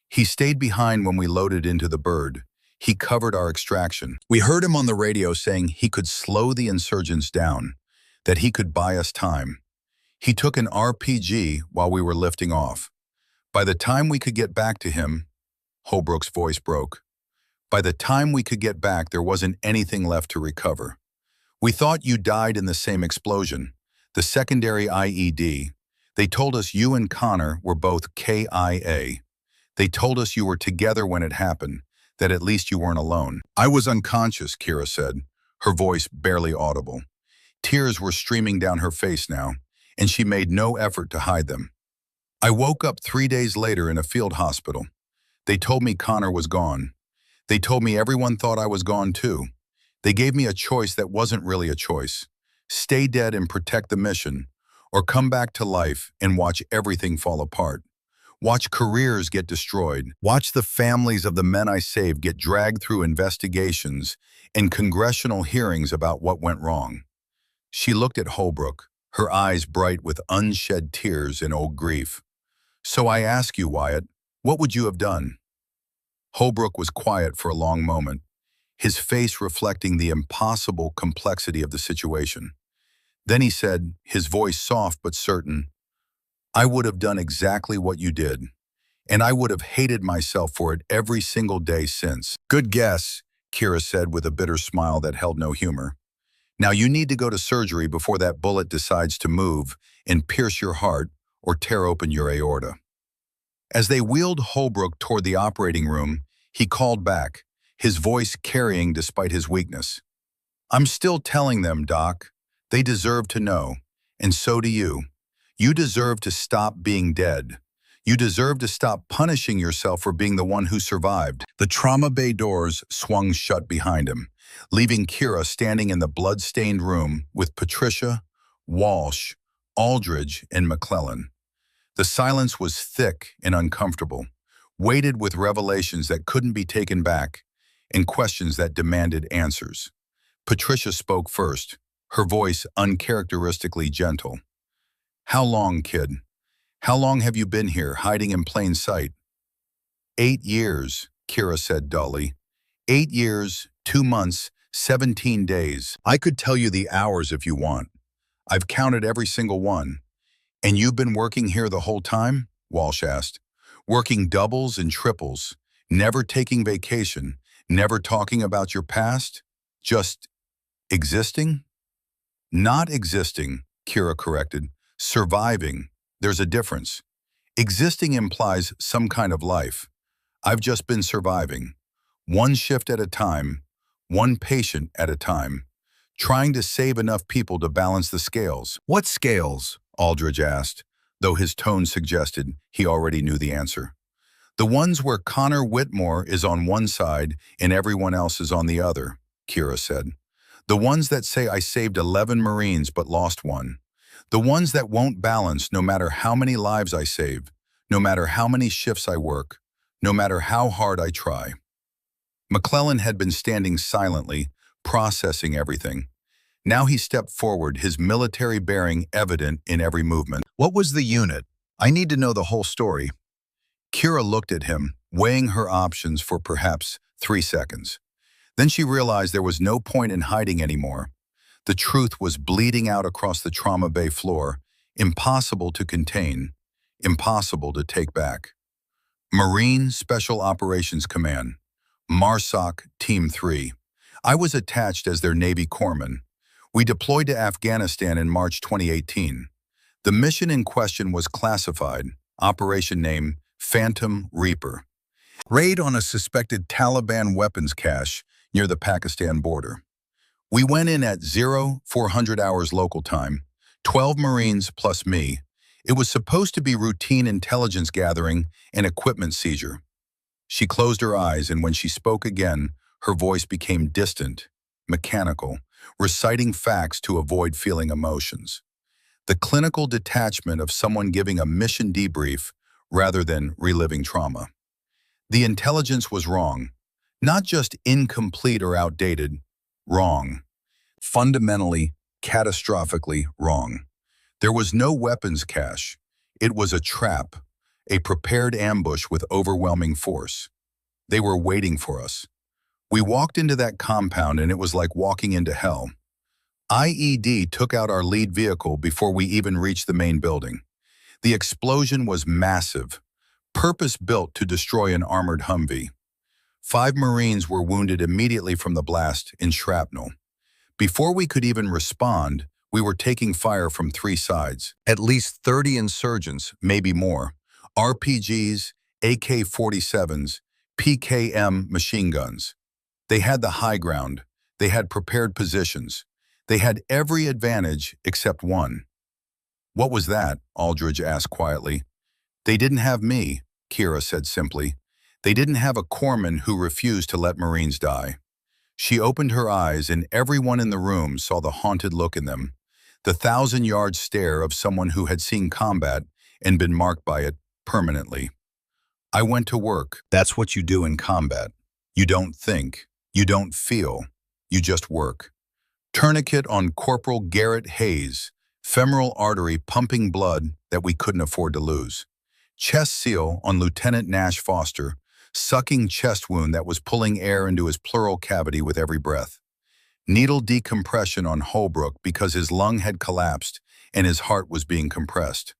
He stayed behind when we loaded into the bird. He covered our extraction. We heard him on the radio saying he could slow the insurgents down, that he could buy us time. He took an RPG while we were lifting off. By the time we could get back to him, Holbrook's voice broke. By the time we could get back, there wasn't anything left to recover. We thought you died in the same explosion, the secondary IED. They told us you and Connor were both KIA. They told us you were together when it happened, that at least you weren't alone. I was unconscious, Kira said, her voice barely audible. Tears were streaming down her face now, and she made no effort to hide them. I woke up 3 days later in a field hospital. They told me Connor was gone. They told me everyone thought I was gone too. They gave me a choice that wasn't really a choice. Stay dead and protect the mission, or come back to life and watch everything fall apart. Watch careers get destroyed. Watch the families of the men I saved get dragged through investigations and congressional hearings about what went wrong. She looked at Holbrook, her eyes bright with unshed tears and old grief. So I ask you, Wyatt, what would you have done? Holbrook was quiet for a long moment, his face reflecting the impossible complexity of the situation. Then he said, his voice soft but certain, I would have done exactly what you did, and I would have hated myself for it every single day since. Good guess, Kira said with a bitter smile that held no humor. Now you need to go to surgery before that bullet decides to move and pierce your heart or tear open your aorta. As they wheeled Holbrook toward the operating room, he called back, his voice carrying despite his weakness. I'm still telling them, Doc. They deserve to know, and so do you. You deserve to stop being dead. You deserve to stop punishing yourself for being the one who survived. The trauma bay doors swung shut behind him, leaving Kira standing in the blood-stained room with Patricia, Walsh, Aldridge, and McClellan. The silence was thick and uncomfortable, weighted with revelations that couldn't be taken back and questions that demanded answers. Patricia spoke first, her voice uncharacteristically gentle. How long, kid? How long have you been here, hiding in plain sight? 8 years, Kira said dully. 8 years, 2 months, 17 days. I could tell you the hours if you want. I've counted every single one. And you've been working here the whole time? Walsh asked. Working doubles and triples, never taking vacation, never talking about your past? Just existing? Not existing, Kira corrected. Surviving. There's a difference. Existing implies some kind of life. I've just been surviving. One shift at a time, one patient at a time, trying to save enough people to balance the scales. What scales? Aldridge asked, though his tone suggested he already knew the answer. The ones where Connor Whitmore is on one side and everyone else is on the other, Kira said. The ones that say I saved 11 Marines but lost one. The ones that won't balance no matter how many lives I save, no matter how many shifts I work, no matter how hard I try. McClellan had been standing silently, processing everything. Now he stepped forward, his military bearing evident in every movement. What was the unit? I need to know the whole story. Kira looked at him, weighing her options for perhaps 3 seconds. Then she realized there was no point in hiding anymore. The truth was bleeding out across the trauma bay floor, impossible to contain, impossible to take back. Marine Special Operations Command, MARSOC Team 3. I was attached as their Navy corpsman. We deployed to Afghanistan in March 2018. The mission in question was classified, operation name Phantom Reaper. Raid on a suspected Taliban weapons cache near the Pakistan border. We went in at 0400 hours local time, 12 Marines plus me. It was supposed to be routine intelligence gathering and equipment seizure. She closed her eyes, and when she spoke again, her voice became distant, mechanical, reciting facts to avoid feeling emotions. The clinical detachment of someone giving a mission debrief rather than reliving trauma. The intelligence was wrong, not just incomplete or outdated, wrong. Fundamentally, catastrophically wrong. There was no weapons cache. It was a trap, a prepared ambush with overwhelming force. They were waiting for us. We walked into that compound and it was like walking into hell. IED took out our lead vehicle before we even reached the main building. The explosion was massive, purpose-built to destroy an armored Humvee. 5 Marines were wounded immediately from the blast in shrapnel. Before we could even respond, we were taking fire from 3 sides. At least 30 insurgents, maybe more. RPGs, AK-47s, PKM machine guns. They had the high ground. They had prepared positions. They had every advantage except one. "What was that?" Aldridge asked quietly. "They didn't have me," Kira said simply. "They didn't have a corpsman who refused to let Marines die." She opened her eyes and everyone in the room saw the haunted look in them, the 1,000-yard stare of someone who had seen combat and been marked by it permanently. "I went to work." That's what you do in combat. You don't think. You don't feel. You just work. Tourniquet on Corporal Garrett Hayes, femoral artery pumping blood that we couldn't afford to lose. Chest seal on Lieutenant Nash Foster, sucking chest wound that was pulling air into his pleural cavity with every breath. Needle decompression on Holbrook because his lung had collapsed and his heart was being compressed.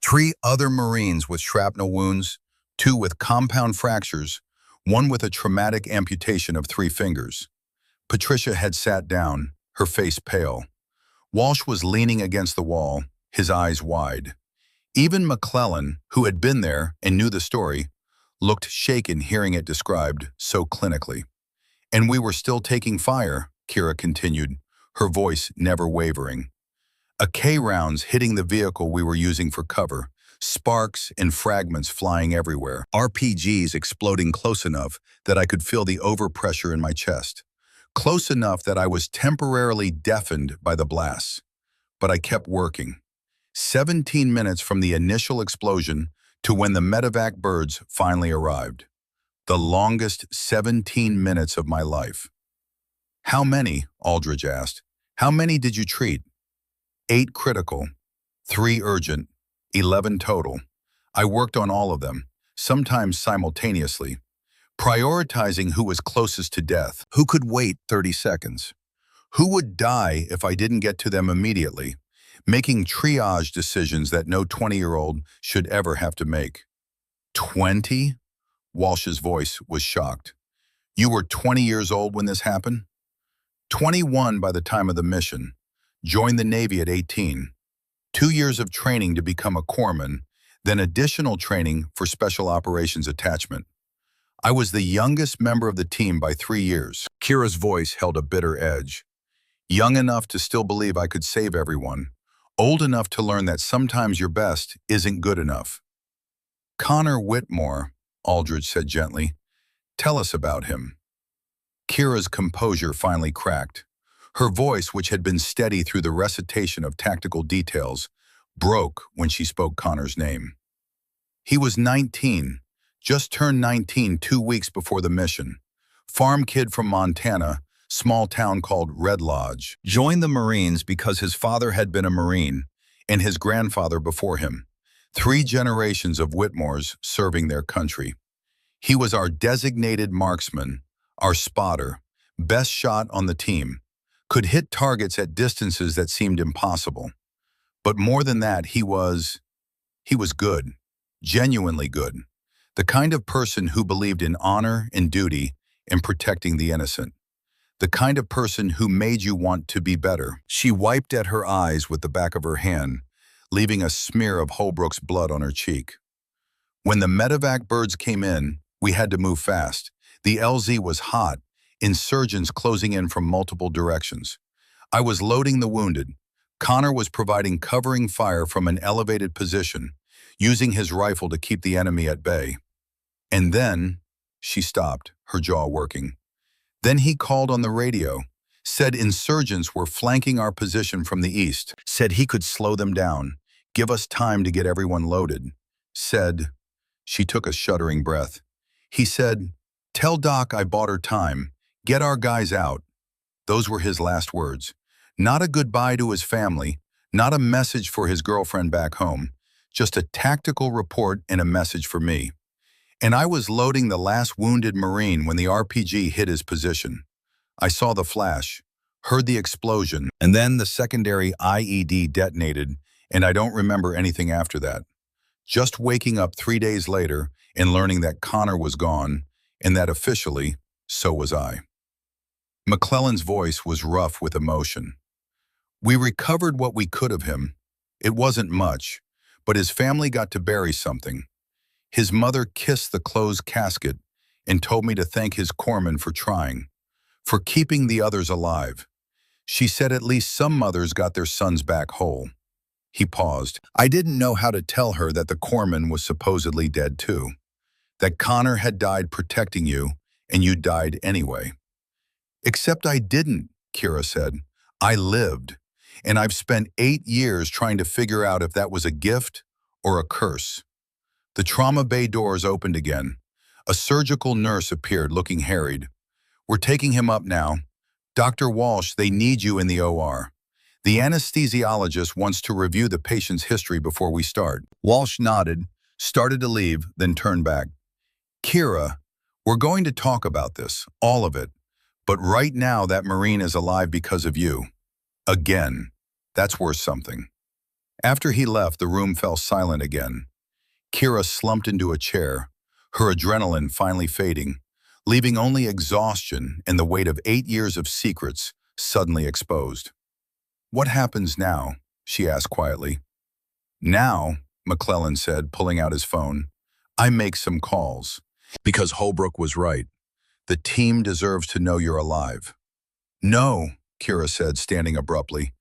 3 other Marines with shrapnel wounds, 2 with compound fractures, 1 with a traumatic amputation of 3 fingers. Patricia had sat down, her face pale. Walsh was leaning against the wall, his eyes wide. Even McClellan, who had been there and knew the story, looked shaken hearing it described so clinically. "And we were still taking fire," Kira continued, her voice never wavering. AK rounds hitting the vehicle we were using for cover, sparks and fragments flying everywhere, RPGs exploding close enough that I could feel the overpressure in my chest, close enough that I was temporarily deafened by the blasts. But I kept working. 17 minutes from the initial explosion to when the medevac birds finally arrived. The longest 17 minutes of my life. "How many?" Aldridge asked. "How many did you treat?" 8 critical, 3 urgent, 11 total. I worked on all of them, sometimes simultaneously, prioritizing who was closest to death, who could wait 30 seconds, who would die if I didn't get to them immediately, making triage decisions that no 20-year-old should ever have to make. 20? Walsh's voice was shocked. "You were 20 years old when this happened?" 21 by the time of the mission. Joined the Navy at 18. 2 years of training to become a corpsman, then additional training for Special Operations Attachment. I was the youngest member of the team by 3 years. Kira's voice held a bitter edge. Young enough to still believe I could save everyone. Old enough to learn that sometimes your best isn't good enough. "Connor Whitmore," Aldridge said gently. "Tell us about him." Kira's composure finally cracked. Her voice, which had been steady through the recitation of tactical details, broke when she spoke Connor's name. "He was 19, just turned 19 2 weeks before the mission. Farm kid from Montana, small town called Red Lodge. Joined the Marines because his father had been a Marine, and his grandfather before him. 3 generations of Whitmores serving their country. He was our designated marksman, our spotter, best shot on the team, could hit targets at distances that seemed impossible. But more than that, he was good, genuinely good, the kind of person who believed in honor and duty and protecting the innocent. The kind of person who made you want to be better. She wiped at her eyes with the back of her hand, leaving a smear of Holbrook's blood on her cheek. When the medevac birds came in, we had to move fast. The LZ was hot, insurgents closing in from multiple directions. I was loading the wounded. Connor was providing covering fire from an elevated position, using his rifle to keep the enemy at bay. And then, she stopped, her jaw working. Then he called on the radio, said insurgents were flanking our position from the east, said he could slow them down, give us time to get everyone loaded, said, she took a shuddering breath. He said, "Tell Doc I bought her time, get our guys out." Those were his last words. Not a goodbye to his family, not a message for his girlfriend back home, just a tactical report and a message for me. And I was loading the last wounded Marine when the RPG hit his position. I saw the flash, heard the explosion, and then the secondary IED detonated, and I don't remember anything after that. Just waking up 3 days later and learning that Connor was gone, and that officially, so was I. McClellan's voice was rough with emotion. We recovered what we could of him. It wasn't much, but his family got to bury something. His mother kissed the closed casket and told me to thank his corpsman for trying, for keeping the others alive. She said at least some mothers got their sons back whole. He paused. I didn't know how to tell her that the corpsman was supposedly dead too, that Connor had died protecting you, and you died anyway. Except I didn't, Kira said. I lived, and I've spent 8 years trying to figure out if that was a gift or a curse. The trauma bay doors opened again. A surgical nurse appeared, looking harried. We're taking him up now. Dr. Walsh, they need you in the OR. The anesthesiologist wants to review the patient's history before we start. Walsh nodded, started to leave, then turned back. Kira, we're going to talk about this, all of it. But right now that Marine is alive because of you. Again. That's worth something. After he left, the room fell silent again. Kira slumped into a chair, her adrenaline finally fading, leaving only exhaustion and the weight of 8 years of secrets suddenly exposed. What happens now? She asked quietly. Now, McClellan said, pulling out his phone, I make some calls. Because Holbrook was right. The team deserves to know you're alive. No, Kira said, standing abruptly.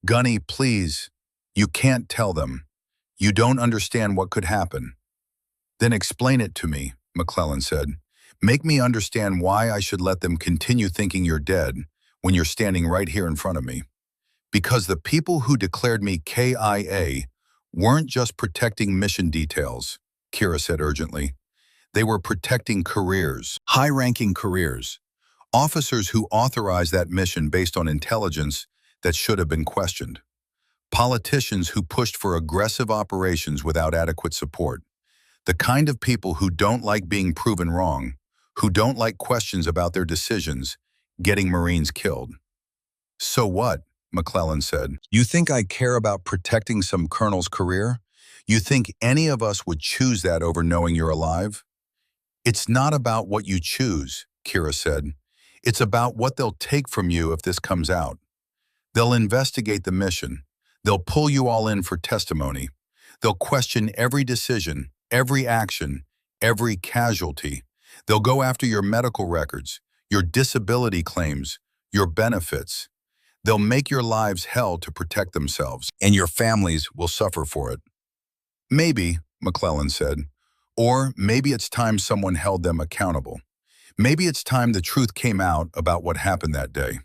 Gunny, please. You can't tell them. You don't understand what could happen. Then explain it to me, McClellan said. Make me understand why I should let them continue thinking you're dead when you're standing right here in front of me. Because the people who declared me KIA weren't just protecting mission details, Kira said urgently. They were protecting careers, high-ranking careers, officers who authorized that mission based on intelligence that should have been questioned, politicians who pushed for aggressive operations without adequate support, the kind of people who don't like being proven wrong, who don't like questions about their decisions, getting Marines killed. So what? McClellan said. You think I care about protecting some colonel's career? You think any of us would choose that over knowing you're alive? It's not about what you choose, Kira said. It's about what they'll take from you if this comes out. They'll investigate the mission. They'll pull you all in for testimony. They'll question every decision, every action, every casualty. They'll go after your medical records, your disability claims, your benefits. They'll make your lives hell to protect themselves, and your families will suffer for it. Maybe, McClellan said, or maybe it's time someone held them accountable. Maybe it's time the truth came out about what happened that day,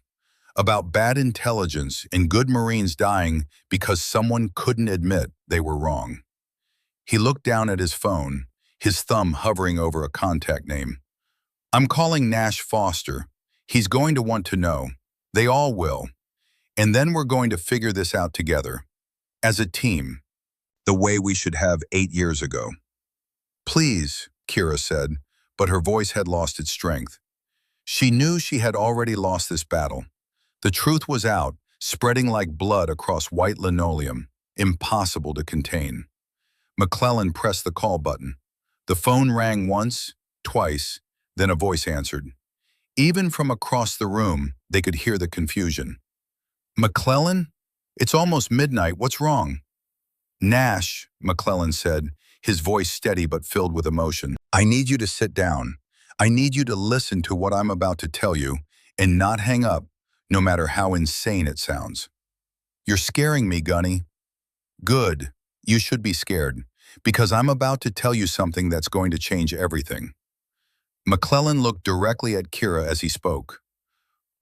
about bad intelligence and good Marines dying because someone couldn't admit they were wrong. He looked down at his phone, his thumb hovering over a contact name. I'm calling Nash Foster. He's going to want to know. They all will. And then we're going to figure this out together, as a team, the way we should have 8 years ago. Please, Kira said, but her voice had lost its strength. She knew she had already lost this battle. The truth was out, spreading like blood across white linoleum, impossible to contain. McClellan pressed the call button. The phone rang once, twice, then a voice answered. Even from across the room, they could hear the confusion. "McClellan? It's almost midnight. What's wrong?" "Nash," McClellan said, his voice steady but filled with emotion. "I need you to sit down. I need you to listen to what I'm about to tell you and not hang up, no matter how insane it sounds." "You're scaring me, Gunny." "Good. You should be scared, because I'm about to tell you something that's going to change everything." McClellan looked directly at Kira as he spoke.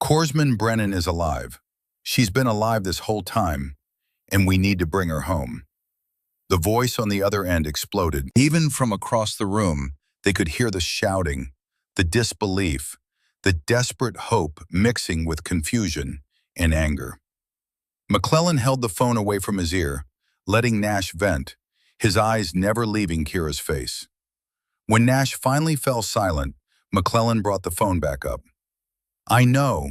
"Korsman Brennan is alive. She's been alive this whole time, and we need to bring her home." The voice on the other end exploded. Even from across the room, they could hear the shouting, the disbelief, the desperate hope mixing with confusion and anger. McClellan held the phone away from his ear, letting Nash vent, his eyes never leaving Kira's face. When Nash finally fell silent, McClellan brought the phone back up. I know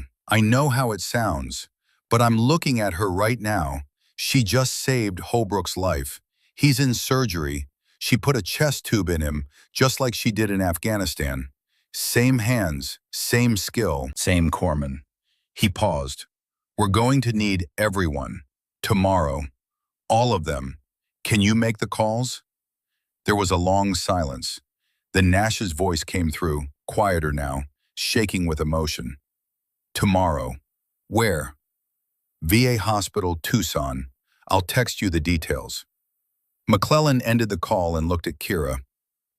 how it sounds, but I'm looking at her right now. She just saved Holbrook's life. He's in surgery. She put a chest tube in him, just like she did in Afghanistan. Same hands, same skill, same corpsman." He paused. "We're going to need everyone. Tomorrow. All of them. Can you make the calls?" There was a long silence. Then Nash's voice came through, quieter now, shaking with emotion. "Tomorrow. Where?" "VA Hospital, Tucson. I'll text you the details." McClellan ended the call and looked at Kira.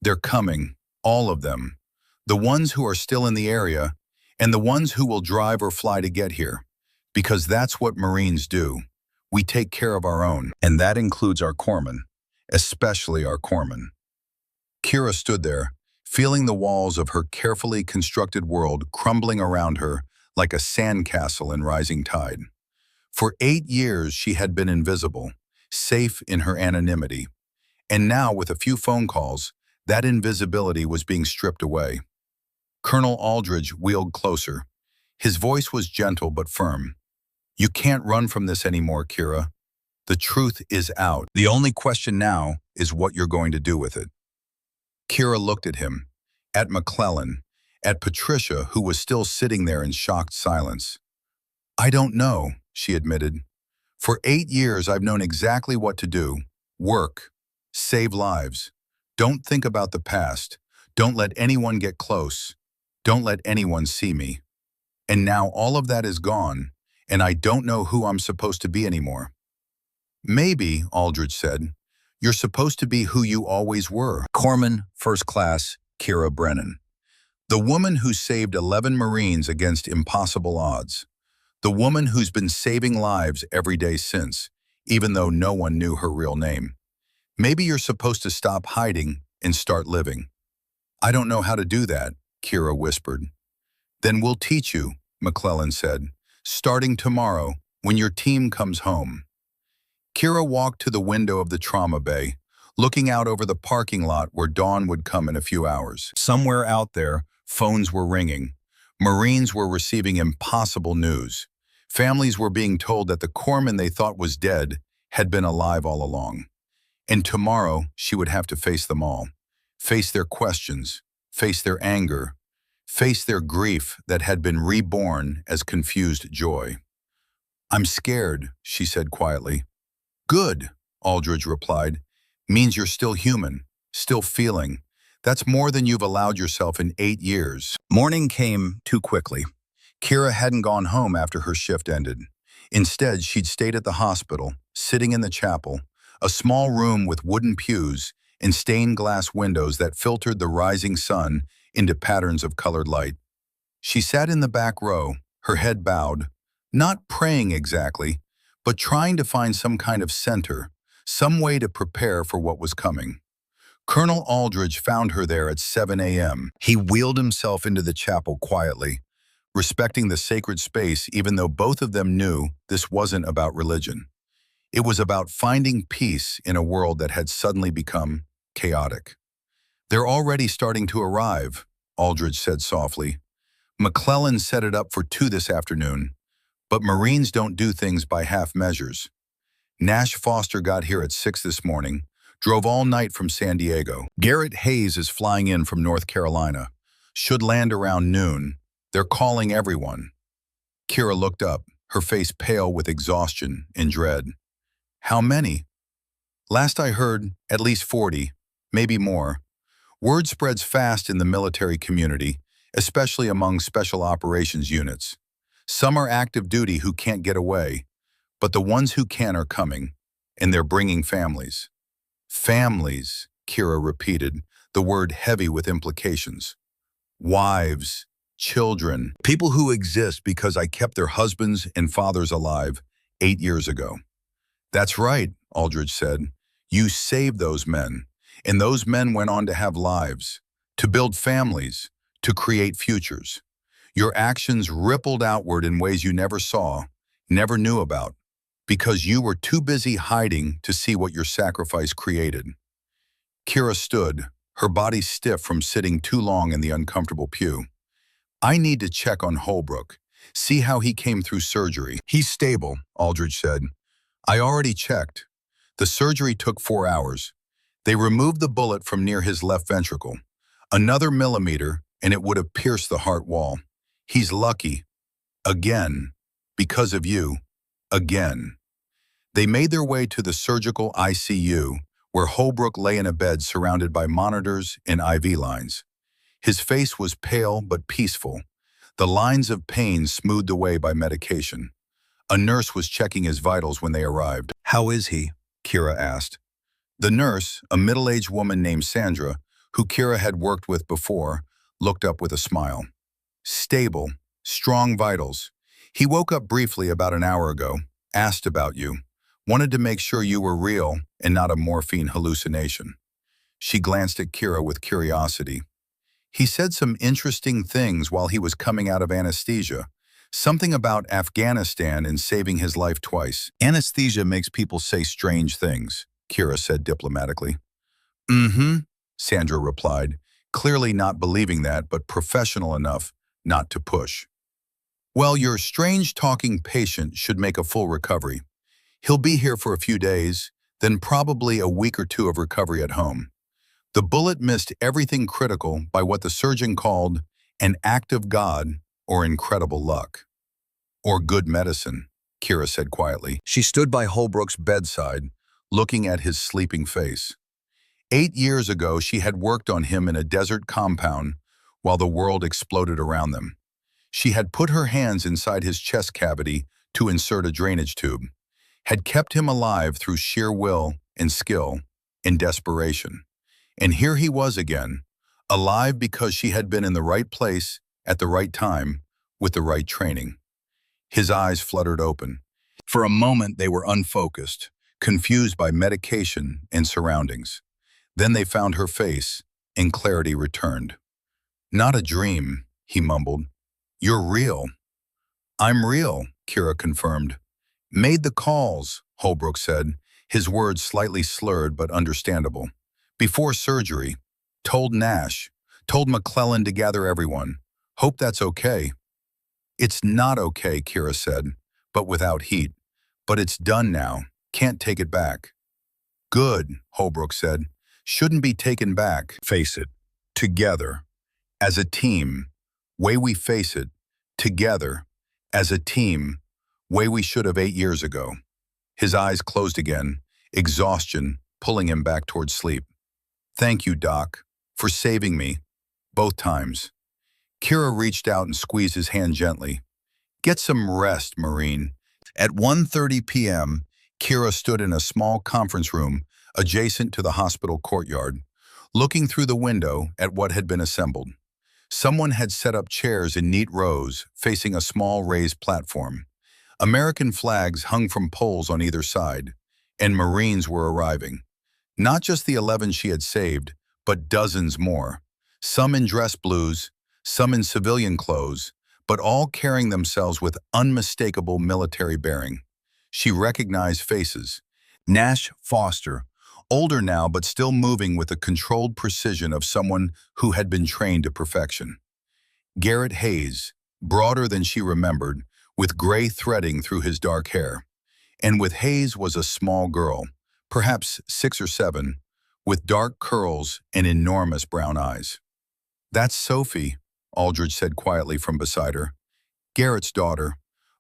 "They're coming, all of them. The ones who are still in the area, and the ones who will drive or fly to get here. Because that's what Marines do. We take care of our own, and that includes our corpsmen, especially our corpsmen." Kira stood there, feeling the walls of her carefully constructed world crumbling around her like a sandcastle in rising tide. For 8 years she had been invisible, safe in her anonymity. And now, with a few phone calls, that invisibility was being stripped away. Colonel Aldridge wheeled closer. His voice was gentle but firm. "You can't run from this anymore, Kira. The truth is out. The only question now is what you're going to do with it." Kira looked at him, at McClellan, at Patricia, who was still sitting there in shocked silence. "I don't know," she admitted. "For 8 years I've known exactly what to do. Work. Save lives. Don't think about the past. Don't let anyone get close. Don't let anyone see me. And now all of that is gone, and I don't know who I'm supposed to be anymore." "Maybe," Aldridge said, "you're supposed to be who you always were. Corpsman, First Class, Kira Brennan. The woman who saved 11 Marines against impossible odds. The woman who's been saving lives every day since, even though no one knew her real name. Maybe you're supposed to stop hiding and start living." "I don't know how to do that," Kira whispered. "Then we'll teach you," McClellan said, "starting tomorrow when your team comes home." Kira walked to the window of the trauma bay, looking out over the parking lot where dawn would come in a few hours. Somewhere out there, phones were ringing. Marines were receiving impossible news. Families were being told that the corpsman they thought was dead had been alive all along. And tomorrow, she would have to face them all. Face their questions, face their anger, face their grief that had been reborn as confused joy. "I'm scared," she said quietly. "Good," Aldridge replied. "Means you're still human, still feeling. That's more than you've allowed yourself in 8 years." Morning came too quickly. Kira hadn't gone home after her shift ended. Instead, she'd stayed at the hospital, sitting in the chapel, a small room with wooden pews and stained glass windows that filtered the rising sun into patterns of colored light. She sat in the back row, her head bowed, not praying exactly, but trying to find some kind of center, some way to prepare for what was coming. Colonel Aldridge found her there at 7 a.m. He wheeled himself into the chapel quietly, respecting the sacred space even though both of them knew this wasn't about religion. It was about finding peace in a world that had suddenly become chaotic. "They're already starting to arrive," Aldridge said softly. "McClellan set it up for 2 this afternoon, but Marines don't do things by half measures. Nash Foster got here at 6 this morning, drove all night from San Diego. Garrett Hayes is flying in from North Carolina, should land around noon. They're calling everyone. Kira looked up, her face pale with exhaustion and dread. How many? Last I heard, at least 40, maybe more. Word spreads fast in the military community, especially among special operations units. Some are active duty who can't get away, but the ones who can are coming, and they're bringing families. Families, Kira repeated, the word heavy with implications. Wives, children, people who exist because I kept their husbands and fathers alive 8 years ago. That's right, Aldridge said. You saved those men, and those men went on to have lives, to build families, to create futures. Your actions rippled outward in ways you never saw, never knew about, because you were too busy hiding to see what your sacrifice created. Kira stood, her body stiff from sitting too long in the uncomfortable pew. I need to check on Holbrook, see how he came through surgery. He's stable, Aldridge said. I already checked. The surgery took 4 hours. They removed the bullet from near his left ventricle. Another millimeter, and it would have pierced the heart wall. He's lucky. Again. Because of you. Again. They made their way to the surgical ICU, where Holbrook lay in a bed surrounded by monitors and IV lines. His face was pale but peaceful, the lines of pain smoothed away by medication. A nurse was checking his vitals when they arrived. How is he? Kira asked. The nurse, a middle-aged woman named Sandra, who Kira had worked with before, looked up with a smile. Stable, strong vitals. He woke up briefly about an hour ago, asked about you, wanted to make sure you were real and not a morphine hallucination. She glanced at Kira with curiosity. He said some interesting things while he was coming out of anesthesia. Something about Afghanistan and saving his life twice. Anesthesia makes people say strange things, Kira said diplomatically. Mm-hmm, Sandra replied, clearly not believing that, but professional enough not to push. Well, your strange-talking patient should make a full recovery. He'll be here for a few days, then probably a week or two of recovery at home. The bullet missed everything critical by what the surgeon called an act of God or incredible luck. Or good medicine, Kira said quietly. She stood by Holbrook's bedside, looking at his sleeping face. 8 years ago, she had worked on him in a desert compound while the world exploded around them. She had put her hands inside his chest cavity to insert a drainage tube, had kept him alive through sheer will and skill and desperation. And here he was again, alive because she had been in the right place at the right time with the right training. His eyes fluttered open. For a moment, they were unfocused, confused by medication and surroundings. Then they found her face, and clarity returned. Not a dream, he mumbled. You're real. I'm real, Kira confirmed. Made the calls, Holbrook said, his words slightly slurred but understandable. Before surgery, told Nash, told McClellan to gather everyone. Hope that's okay. It's not okay, Kira said, but without heat. But it's done now. Can't take it back. Good, Holbrook said. Shouldn't be taken back. Face it. Together. As a team. Way we face it. Together. As a team. Way we should have 8 years ago. His eyes closed again, exhaustion pulling him back towards sleep. Thank you, Doc, for saving me. Both times. Kira reached out and squeezed his hand gently. Get some rest, Marine. At 1:30 p.m., Kira stood in a small conference room adjacent to the hospital courtyard, looking through the window at what had been assembled. Someone had set up chairs in neat rows facing a small raised platform. American flags hung from poles on either side, and Marines were arriving. Not just the 11 she had saved, but dozens more. Some in dress blues, some in civilian clothes, but all carrying themselves with unmistakable military bearing. She recognized faces. Nash Foster, older now but still moving with the controlled precision of someone who had been trained to perfection. Garrett Hayes, broader than she remembered, with gray threading through his dark hair. And with Hayes was a small girl, perhaps 6 or 7, with dark curls and enormous brown eyes. That's Sophie, Aldridge said quietly from beside her. Garrett's daughter,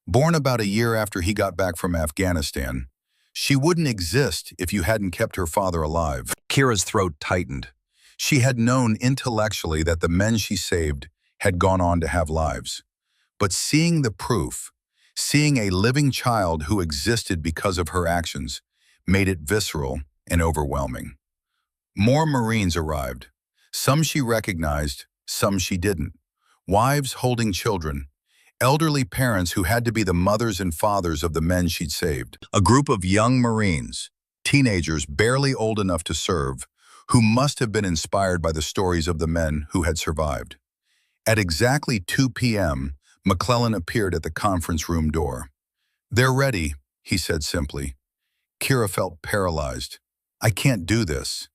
born about a year after he got back from Afghanistan. She wouldn't exist if you hadn't kept her father alive. Kira's throat tightened. She had known intellectually that the men she saved had gone on to have lives. But seeing the proof, seeing a living child who existed because of her actions, made it visceral and overwhelming. More Marines arrived. Some she recognized, some she didn't. Wives holding children, elderly parents who had to be the mothers and fathers of the men she'd saved. A group of young Marines, teenagers barely old enough to serve, who must have been inspired by the stories of the men who had survived. At exactly 2 p.m., McClellan appeared at the conference room door. "They're ready," he said simply. Kira felt paralyzed. "I can't do this."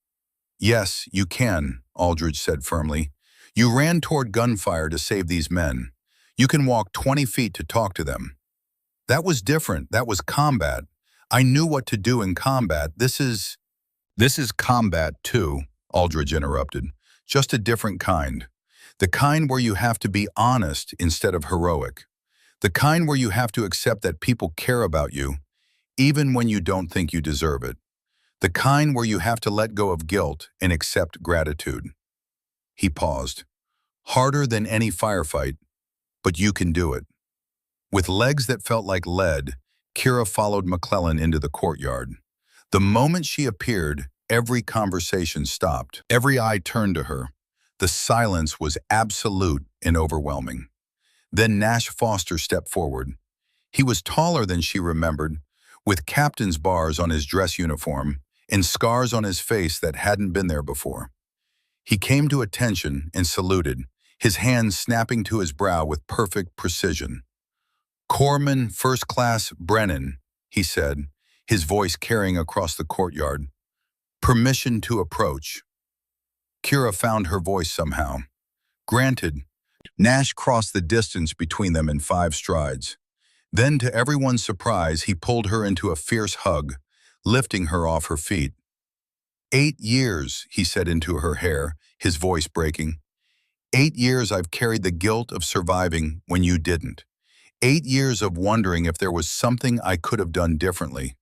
"Yes, you can," Aldridge said firmly. "You ran toward gunfire to save these men. You can walk 20 feet to talk to them." "That was different. That was combat. I knew what to do in combat. This is combat too," Aldridge interrupted. "Just a different kind. The kind where you have to be honest instead of heroic. The kind where you have to accept that people care about you, even when you don't think you deserve it. The kind where you have to let go of guilt and accept gratitude." He paused. "Harder than any firefight, but you can do it." With legs that felt like lead, Kira followed McClellan into the courtyard. The moment she appeared, every conversation stopped. Every eye turned to her. The silence was absolute and overwhelming. Then Nash Foster stepped forward. He was taller than she remembered, with captain's bars on his dress uniform and scars on his face that hadn't been there before. He came to attention and saluted, his hands snapping to his brow with perfect precision. "Corpsman First Class Brennan," he said, his voice carrying across the courtyard. "Permission to approach." Kira found her voice somehow. "Granted." Nash crossed the distance between them in 5 strides. Then, to everyone's surprise, he pulled her into a fierce hug, lifting her off her feet. "8 years," he said into her hair, his voice breaking. "8 years I've carried the guilt of surviving when you didn't. 8 years of wondering if there was something I could have done differently,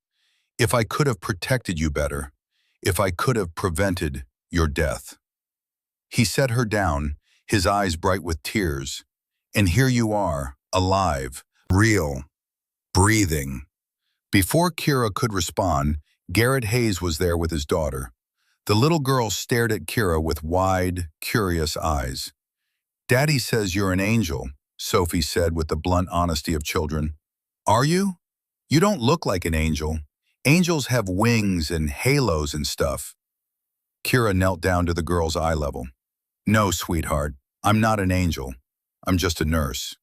if I could have protected you better, if I could have prevented your death." He set her down, his eyes bright with tears. "And here you are, alive, real, breathing." Before Kira could respond, Garrett Hayes was there with his daughter. The little girl stared at Kira with wide, curious eyes. "Daddy says you're an angel," Sophie said with the blunt honesty of children. "Are you? You don't look like an angel. Angels have wings and halos and stuff." Kira knelt down to the girl's eye level. "No, sweetheart, I'm not an angel. I'm just a nurse."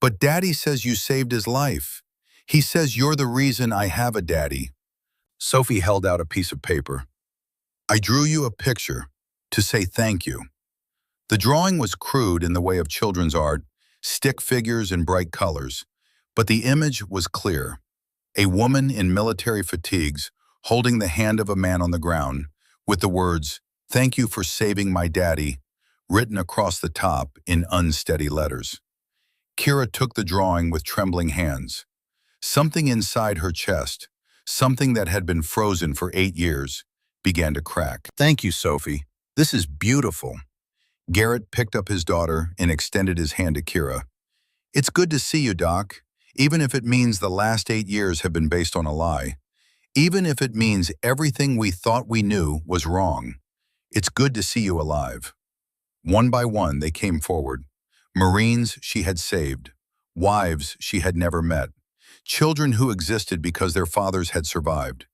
"But Daddy says you saved his life. He says you're the reason I have a daddy." Sophie held out a piece of paper. "I drew you a picture to say thank you." The drawing was crude in the way of children's art, stick figures and bright colors, but the image was clear. A woman in military fatigues holding the hand of a man on the ground, with the words, "Thank you for saving my daddy," written across the top in unsteady letters. Kira took the drawing with trembling hands. Something inside her chest, something that had been frozen for 8 years, began to crack. "Thank you, Sophie. This is beautiful." Garrett picked up his daughter and extended his hand to Kira. "It's good to see you, Doc, even if it means the last 8 years have been based on a lie. Even if it means everything we thought we knew was wrong. It's good to see you alive." One by one, they came forward. Marines she had saved, wives she had never met, children who existed because their fathers had survived.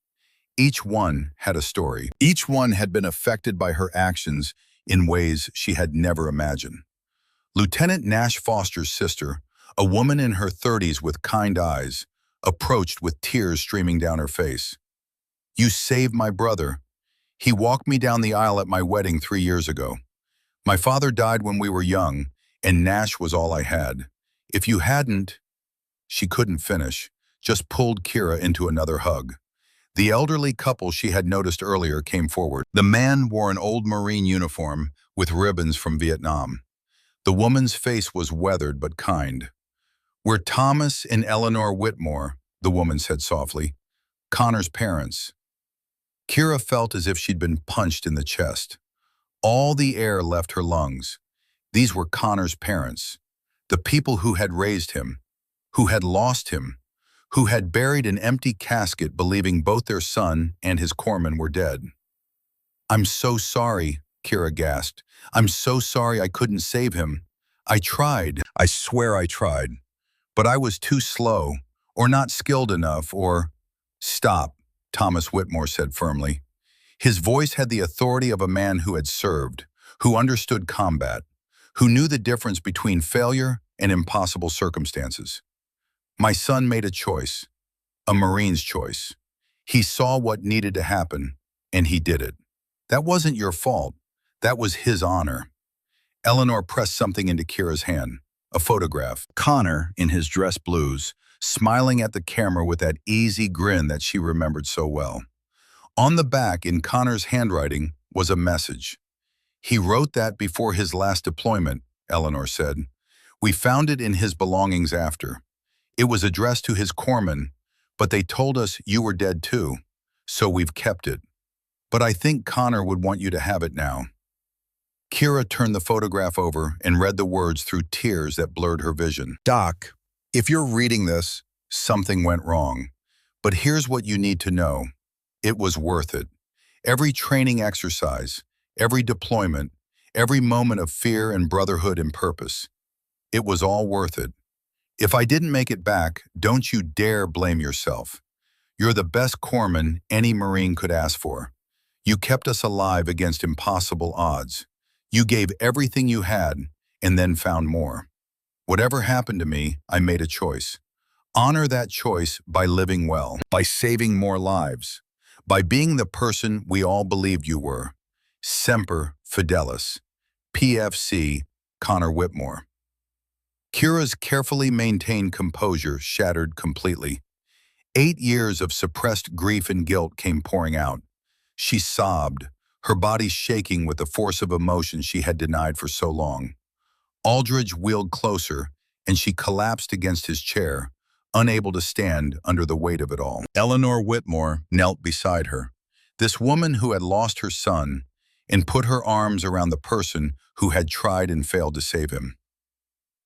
Each one had a story. Each one had been affected by her actions in ways she had never imagined. Lieutenant Nash Foster's sister, a woman in her 30s with kind eyes, approached with tears streaming down her face. "You saved my brother. He walked me down the aisle at my wedding 3 years ago. My father died when we were young, and Nash was all I had. If you hadn't—" She couldn't finish, just pulled Kira into another hug. The elderly couple she had noticed earlier came forward. The man wore an old Marine uniform with ribbons from Vietnam. The woman's face was weathered but kind. "We're Thomas and Eleanor Whitmore," the woman said softly. "Connor's parents." Kira felt as if she'd been punched in the chest. All the air left her lungs. These were Connor's parents, the people who had raised him, who had lost him, who had buried an empty casket believing both their son and his corpsman were dead. "I'm so sorry," Kira gasped. "I'm so sorry I couldn't save him. I tried. I swear I tried. But I was too slow, or not skilled enough, or—" "Stop," Thomas Whitmore said firmly. His voice had the authority of a man who had served, who understood combat, who knew the difference between failure and impossible circumstances. "My son made a choice, a Marine's choice. He saw what needed to happen, and he did it. That wasn't your fault. That was his honor." Eleanor pressed something into Kira's hand, a photograph. Connor, in his dress blues, smiling at the camera with that easy grin that she remembered so well. On the back, in Connor's handwriting, was a message. "He wrote that before his last deployment," Eleanor said. "We found it in his belongings after. It was addressed to his corpsman, but they told us you were dead too, so we've kept it. But I think Connor would want you to have it now." Kira turned the photograph over and read the words through tears that blurred her vision. "Doc, if you're reading this, something went wrong. But here's what you need to know. It was worth it. Every training exercise, every deployment, every moment of fear and brotherhood and purpose. It was all worth it. If I didn't make it back, don't you dare blame yourself. You're the best corpsman any Marine could ask for. You kept us alive against impossible odds. You gave everything you had and then found more. Whatever happened to me, I made a choice. Honor that choice by living well, by saving more lives, by being the person we all believed you were. Semper Fidelis. PFC, Connor Whitmore." Kira's carefully maintained composure shattered completely. 8 years of suppressed grief and guilt came pouring out. She sobbed, her body shaking with the force of emotion she had denied for so long. Aldridge wheeled closer, and she collapsed against his chair, unable to stand under the weight of it all. Eleanor Whitmore knelt beside her, this woman who had lost her son, and put her arms around the person who had tried and failed to save him.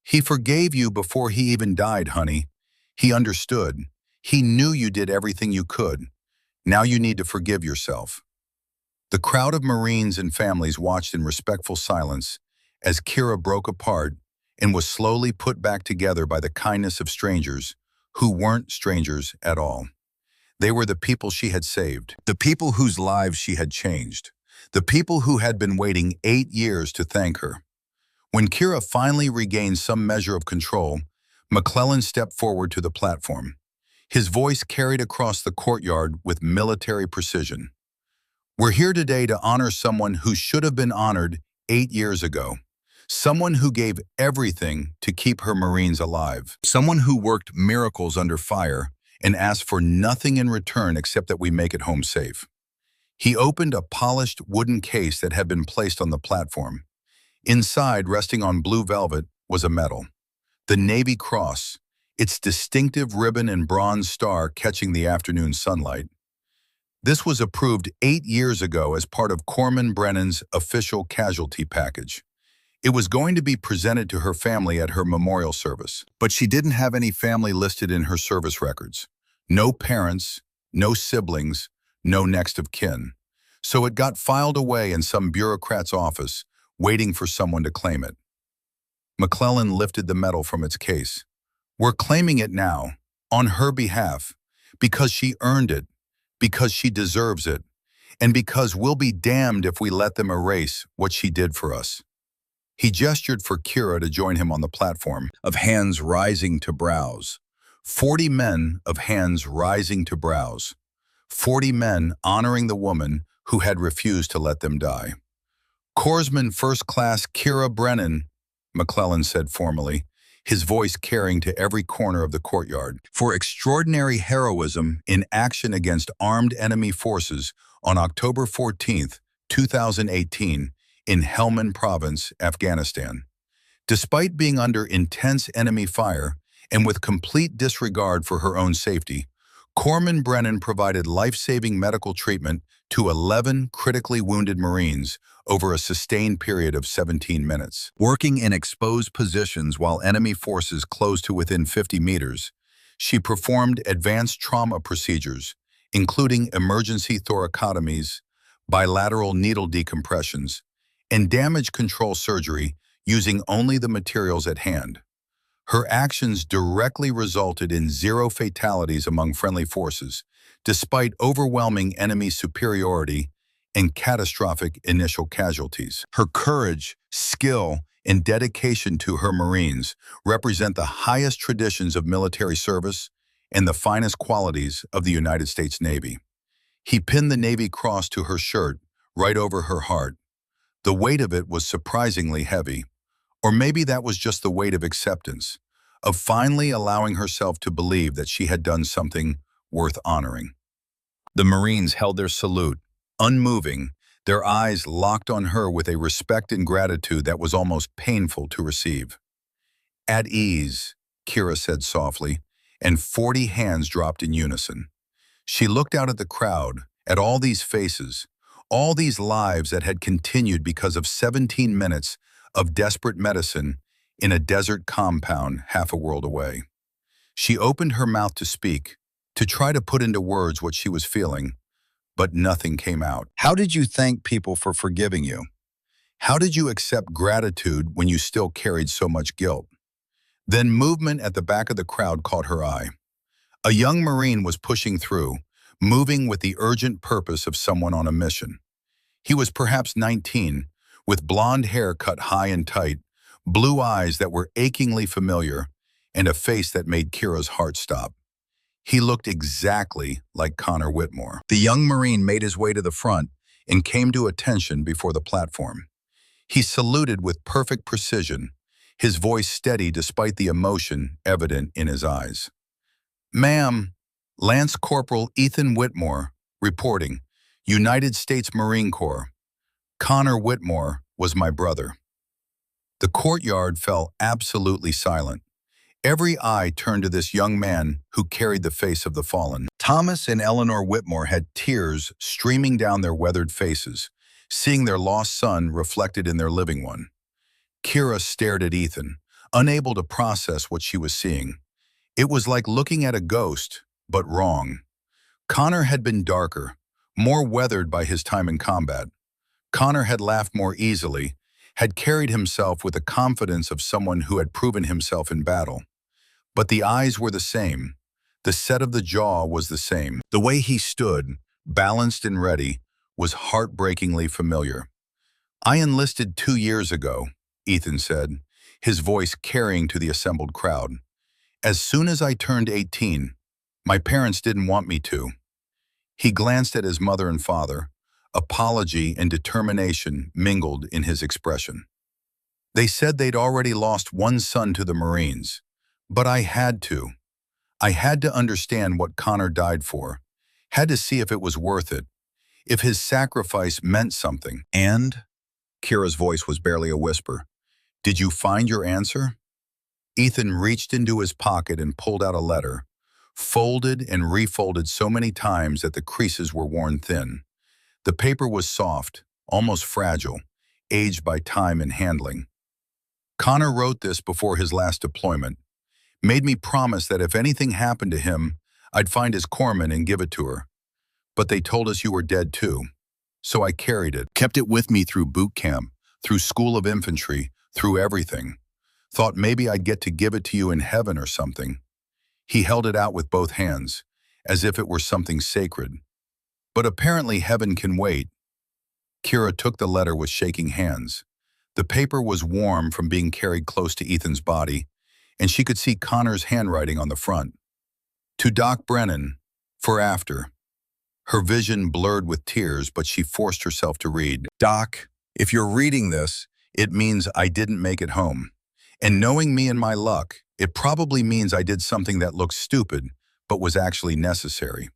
"He forgave you before he even died, honey. He understood. He knew you did everything you could. Now you need to forgive yourself." The crowd of Marines and families watched in respectful silence as Kira broke apart and was slowly put back together by the kindness of strangers who weren't strangers at all. They were the people she had saved, the people whose lives she had changed, the people who had been waiting 8 years to thank her. When Kira finally regained some measure of control, McClellan stepped forward to the platform. His voice carried across the courtyard with military precision. "We're here today to honor someone who should have been honored 8 years ago. Someone who gave everything to keep her Marines alive. Someone who worked miracles under fire and asked for nothing in return except that we make it home safe." He opened a polished wooden case that had been placed on the platform. Inside, resting on blue velvet, was a medal. The Navy Cross, its distinctive ribbon and bronze star catching the afternoon sunlight. This was approved 8 years ago as part of Corpsman Brennan's official casualty package. It was going to be presented to her family at her memorial service, but she didn't have any family listed in her service records. No parents, no siblings, no next of kin. So it got filed away in some bureaucrat's office, waiting for someone to claim it. McClellan lifted the medal from its case. "We're claiming it now, on her behalf, because she earned it, because she deserves it, and because we'll be damned if we let them erase what she did for us." He gestured for Kira to join him on the platform, of hands rising to brows. 40 men of hands rising to brows. 40 men honoring the woman who had refused to let them die. "Corpsman First Class Kira Brennan," McClellan said formally, his voice carrying to every corner of the courtyard, "for extraordinary heroism in action against armed enemy forces on October 14, 2018, in Helmand Province, Afghanistan. Despite being under intense enemy fire and with complete disregard for her own safety, Corman Brennan provided life-saving medical treatment to 11 critically wounded Marines over a sustained period of 17 minutes. Working in exposed positions while enemy forces closed to within 50 meters, she performed advanced trauma procedures, including emergency thoracotomies, bilateral needle decompressions, and damage control surgery using only the materials at hand. Her actions directly resulted in 0 fatalities among friendly forces, despite overwhelming enemy superiority and catastrophic initial casualties. Her courage, skill, and dedication to her Marines represent the highest traditions of military service and the finest qualities of the United States Navy. He pinned the Navy Cross to her shirt, right over her heart. The weight of it was surprisingly heavy. Or maybe that was just the weight of acceptance, of finally allowing herself to believe that she had done something worth honoring. The Marines held their salute, unmoving, their eyes locked on her with a respect and gratitude that was almost painful to receive. "At ease," Kira said softly, and 40 hands dropped in unison. She looked out at the crowd, at all these faces, all these lives that had continued because of 17 minutes of desperate medicine in a desert compound half a world away. She opened her mouth to speak, to try to put into words what she was feeling, but nothing came out. How did you thank people for forgiving you? How did you accept gratitude when you still carried so much guilt? Then movement at the back of the crowd caught her eye. A young Marine was pushing through, moving with the urgent purpose of someone on a mission. He was perhaps 19, with blonde hair cut high and tight, blue eyes that were achingly familiar, and a face that made Kira's heart stop. He looked exactly like Connor Whitmore. The young Marine made his way to the front and came to attention before the platform. He saluted with perfect precision, his voice steady despite the emotion evident in his eyes. "Ma'am, Lance Corporal Ethan Whitmore, reporting, United States Marine Corps. Connor Whitmore was my brother." The courtyard fell absolutely silent. Every eye turned to this young man who carried the face of the fallen. Thomas and Eleanor Whitmore had tears streaming down their weathered faces, seeing their lost son reflected in their living one. Kira stared at Ethan, unable to process what she was seeing. It was like looking at a ghost, but wrong. Connor had been darker, more weathered by his time in combat. Connor had laughed more easily, had carried himself with the confidence of someone who had proven himself in battle. But the eyes were the same. The set of the jaw was the same. The way he stood, balanced and ready, was heartbreakingly familiar. "I enlisted 2 years ago," Ethan said, his voice carrying to the assembled crowd. "As soon as I turned 18, my parents didn't want me to." He glanced at his mother and father. Apology and determination mingled in his expression. "They said they'd already lost one son to the Marines, but I had to. I had to understand what Connor died for, had to see if it was worth it, if his sacrifice meant something." "And?" Kira's voice was barely a whisper. "Did you find your answer?" Ethan reached into his pocket and pulled out a letter, folded and refolded so many times that the creases were worn thin. The paper was soft, almost fragile, aged by time and handling. "Connor wrote this before his last deployment. Made me promise that if anything happened to him, I'd find his corpsman and give it to her. But they told us you were dead too. So I carried it, kept it with me through boot camp, through School of Infantry, through everything. Thought maybe I'd get to give it to you in heaven or something." He held it out with both hands, as if it were something sacred. "But apparently heaven can wait." Kira took the letter with shaking hands. The paper was warm from being carried close to Ethan's body, and she could see Connor's handwriting on the front. "To Doc Brennan, for after." Her vision blurred with tears, but she forced herself to read. "Doc, if you're reading this, it means I didn't make it home. And knowing me and my luck, it probably means I did something that looked stupid, but was actually necessary.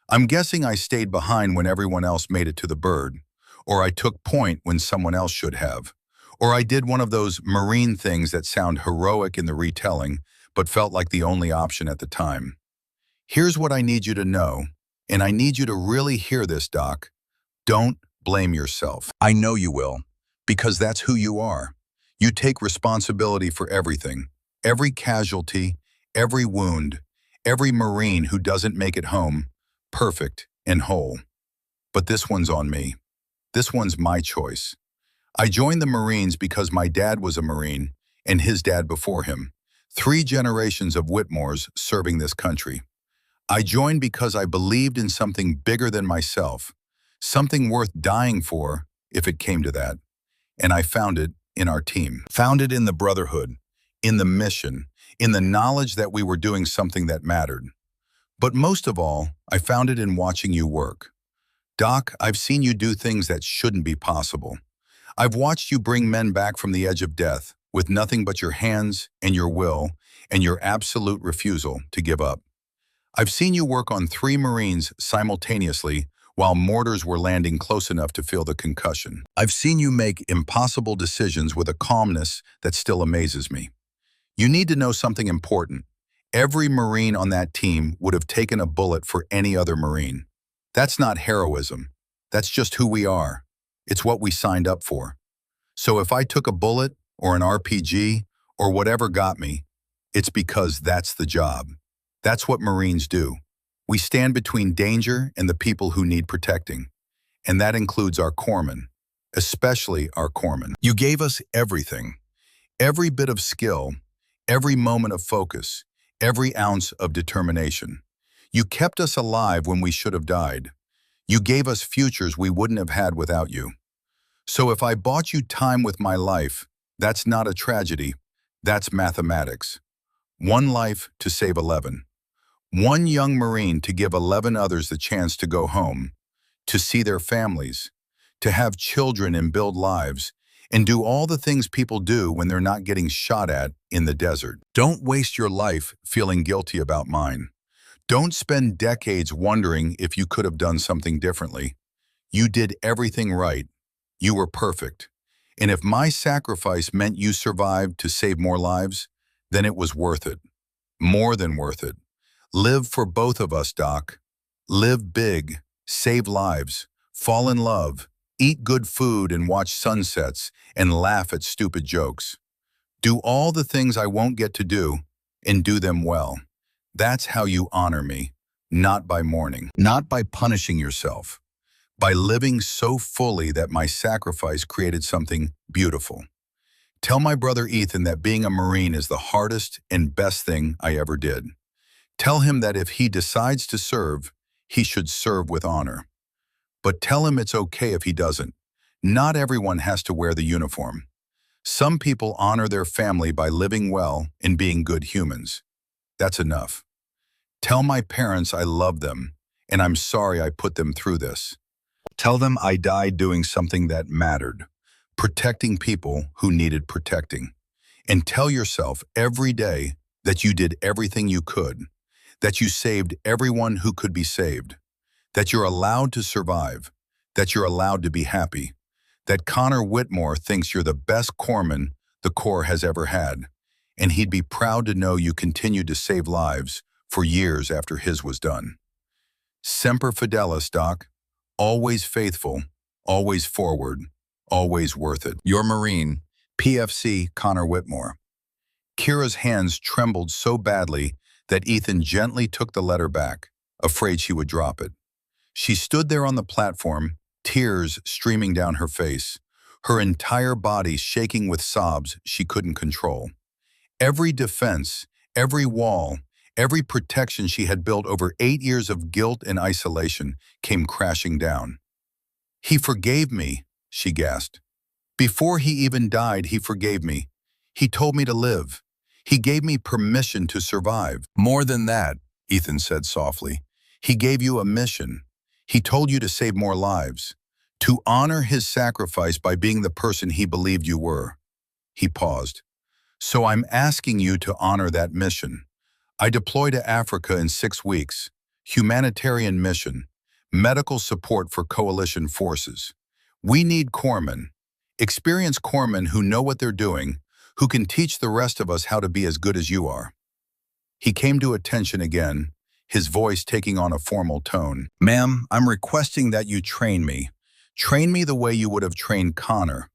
I'm guessing I stayed behind when everyone else made it to the bird, or I took point when someone else should have, Or I did one of those Marine things that sound heroic in the retelling, but felt like the only option at the time. Here's what I need you to know, and I need you to really hear this, Doc. Don't blame yourself. I know you will, because that's who you are. You take responsibility for everything, every casualty, every wound, every Marine who doesn't make it home, perfect and whole. But this one's on me. This one's my choice. I joined the Marines because my dad was a Marine, and his dad before him. 3 generations of Whitmores serving this country. I joined because I believed in something bigger than myself, something worth dying for if it came to that. And I found it in our team. Found it in the brotherhood, in the mission, in the knowledge that we were doing something that mattered. But most of all, I found it in watching you work. Doc, I've seen you do things that shouldn't be possible. I've watched you bring men back from the edge of death with nothing but your hands and your will and your absolute refusal to give up. I've seen you work on 3 Marines simultaneously while mortars were landing close enough to feel the concussion. I've seen you make impossible decisions with a calmness that still amazes me. You need to know something important. Every Marine on that team would have taken a bullet for any other Marine. That's not heroism. That's just who we are. It's what we signed up for. So if I took a bullet or an RPG or whatever got me, it's because that's the job. That's what Marines do. We stand between danger and the people who need protecting. And that includes our corpsmen, especially our corpsmen. You gave us everything. Every bit of skill, every moment of focus, every ounce of determination. You kept us alive when we should have died. You gave us futures we wouldn't have had without you. So if I bought you time with my life, that's not a tragedy, that's mathematics. 1 life to save 11. 1 young Marine to give 11 others the chance to go home, to see their families, to have children and build lives, and do all the things people do when they're not getting shot at in the desert. Don't waste your life feeling guilty about mine. Don't spend decades wondering if you could have done something differently. You did everything right. You were perfect. And if my sacrifice meant you survived to save more lives, then it was worth it. More than worth it. Live for both of us, Doc. Live big, save lives, fall in love, eat good food and watch sunsets and laugh at stupid jokes. Do all the things I won't get to do and do them well. That's how you honor me, not by mourning, not by punishing yourself, by living so fully that my sacrifice created something beautiful. Tell my brother Ethan that being a Marine is the hardest and best thing I ever did. Tell him that if he decides to serve, he should serve with honor. But tell him it's okay if he doesn't. Not everyone has to wear the uniform. Some people honor their family by living well and being good humans. That's enough. Tell my parents I love them, and I'm sorry I put them through this. Tell them I died doing something that mattered, protecting people who needed protecting. And tell yourself every day that you did everything you could, that you saved everyone who could be saved, that you're allowed to survive, that you're allowed to be happy, that Connor Whitmore thinks you're the best corpsman the Corps has ever had, and he'd be proud to know you continued to save lives for years after his was done. Semper Fidelis, Doc. Always faithful, always forward, always worth it. Your Marine, PFC Connor Whitmore. Kira's hands trembled so badly that Ethan gently took the letter back, afraid she would drop it. She stood there on the platform, tears streaming down her face, her entire body shaking with sobs she couldn't control. Every defense, every wall, every protection she had built over 8 years of guilt and isolation came crashing down. "He forgave me," she gasped. "Before he even died, he forgave me. He told me to live. He gave me permission to survive." "More than that," Ethan said softly. "He gave you a mission. He told you to save more lives, to honor his sacrifice by being the person he believed you were." He paused. "So I'm asking you to honor that mission. I deploy to Africa in 6 weeks. Humanitarian mission. Medical support for coalition forces. We need corpsmen. Experienced corpsmen who know what they're doing, who can teach the rest of us how to be as good as you are. He came to attention again, his voice taking on a formal tone. Ma'am, I'm requesting that you train me. Train me the way you would have trained Connor.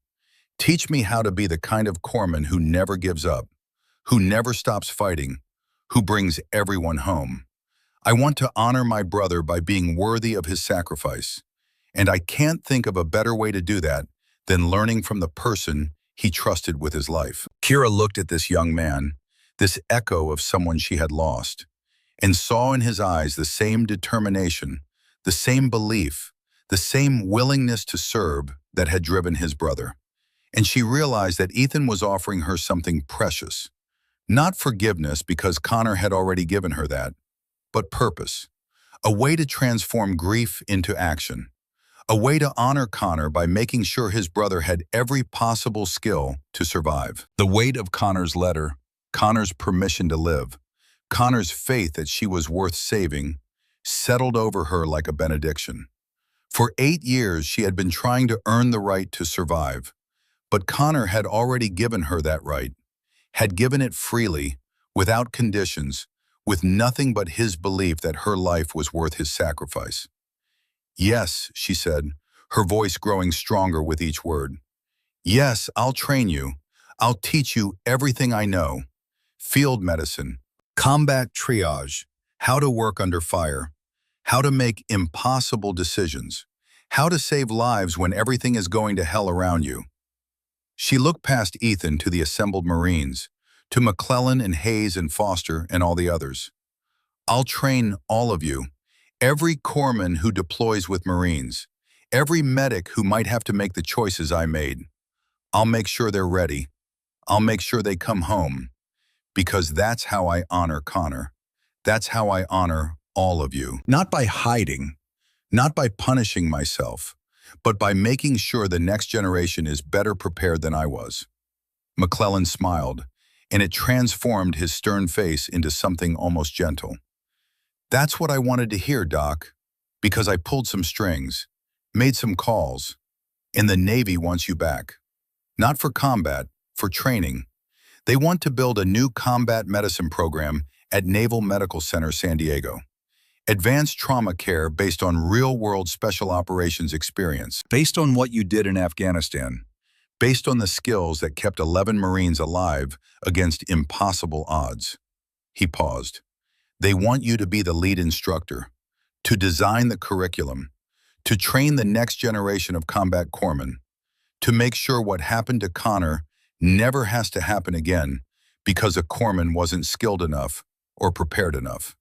Teach me how to be the kind of corpsman who never gives up, who never stops fighting, who brings everyone home. I want to honor my brother by being worthy of his sacrifice. And I can't think of a better way to do that than learning from the person he trusted with his life. Kira looked at this young man, this echo of someone she had lost, and saw in his eyes the same determination, the same belief, the same willingness to serve that had driven his brother. And she realized that Ethan was offering her something precious. Not forgiveness, because Connor had already given her that, but purpose. A way to transform grief into action. A way to honor Connor by making sure his brother had every possible skill to survive. The weight of Connor's letter, Connor's permission to live, Connor's faith that she was worth saving, settled over her like a benediction. For 8 years, she had been trying to earn the right to survive, but Connor had already given her that right, had given it freely, without conditions, with nothing but his belief that her life was worth his sacrifice. Yes, she said, her voice growing stronger with each word. Yes, I'll train you. I'll teach you everything I know. Field medicine, combat triage, how to work under fire, how to make impossible decisions, how to save lives when everything is going to hell around you. She looked past Ethan to the assembled Marines, to McClellan and Hayes and Foster and all the others. I'll train all of you, every corpsman who deploys with Marines, every medic who might have to make the choices I made. I'll make sure they're ready. I'll make sure they come home, because that's how I honor Connor. That's how I honor all of you. Not by hiding, not by punishing myself, but by making sure the next generation is better prepared than I was. McClellan smiled, and it transformed his stern face into something almost gentle. That's what I wanted to hear, Doc, because I pulled some strings, made some calls, and the Navy wants you back. Not for combat, for training. They want to build a new combat medicine program at Naval Medical Center, San Diego. Advanced trauma care based on real-world special operations experience. Based on what you did in Afghanistan. Based on the skills that kept 11 Marines alive against impossible odds. He paused. They want you to be the lead instructor, to design the curriculum, to train the next generation of combat corpsmen, to make sure what happened to Connor never has to happen again because a corpsman wasn't skilled enough or prepared enough.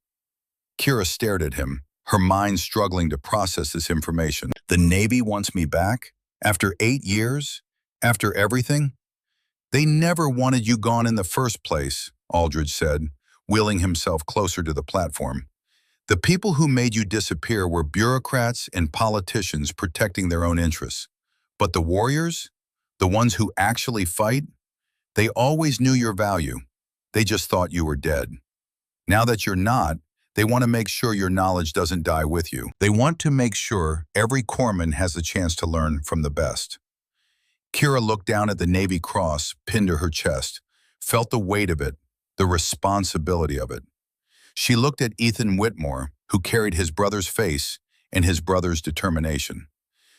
Kira stared at him, her mind struggling to process this information. The Navy wants me back? After 8 years? After everything? They never wanted you gone in the first place, Aldridge said, wheeling himself closer to the platform. The people who made you disappear were bureaucrats and politicians protecting their own interests. But the warriors, the ones who actually fight, they always knew your value. They just thought you were dead. Now that you're not, they want to make sure your knowledge doesn't die with you. They want to make sure every corpsman has the chance to learn from the best. Kira looked down at the Navy cross pinned to her chest, felt the weight of it, the responsibility of it. She looked at Ethan Whitmore, who carried his brother's face and his brother's determination.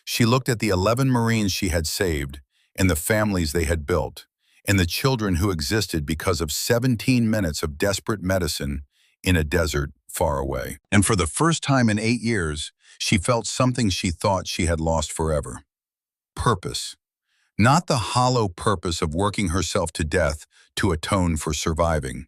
She looked at the 11 Marines she had saved and the families they had built, and the children who existed because of 17 minutes of desperate medicine in a desert far away. And for the first time in 8 years, she felt something she thought she had lost forever. Purpose. Not the hollow purpose of working herself to death to atone for surviving,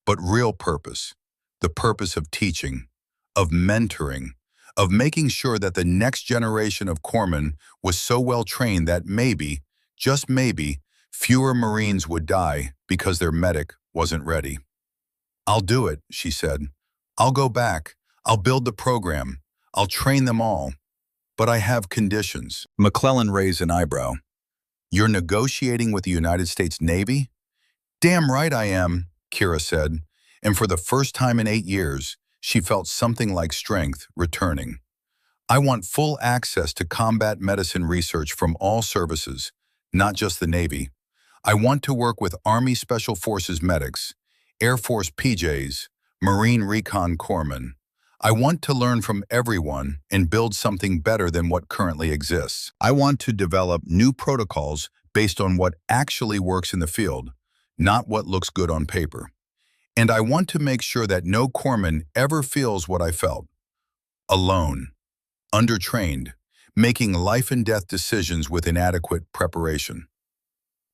but real purpose, the purpose of teaching, of mentoring, of making sure that the next generation of corpsmen was so well trained that maybe, just maybe, fewer Marines would die because their medic wasn't ready. I'll do it, she said. I'll go back. I'll build the program. I'll train them all. But I have conditions. McClellan raised an eyebrow. You're negotiating with the United States Navy? Damn right I am, Kira said, and for the first time in 8 years, she felt something like strength returning. I want full access to combat medicine research from all services, not just the Navy. I want to work with Army Special Forces medics, Air Force PJs, Marine Recon corpsmen. I want to learn from everyone and build something better than what currently exists. I want to develop new protocols based on what actually works in the field, not what looks good on paper. And I want to make sure that no corpsman ever feels what I felt. Alone, undertrained, making life and death decisions with inadequate preparation.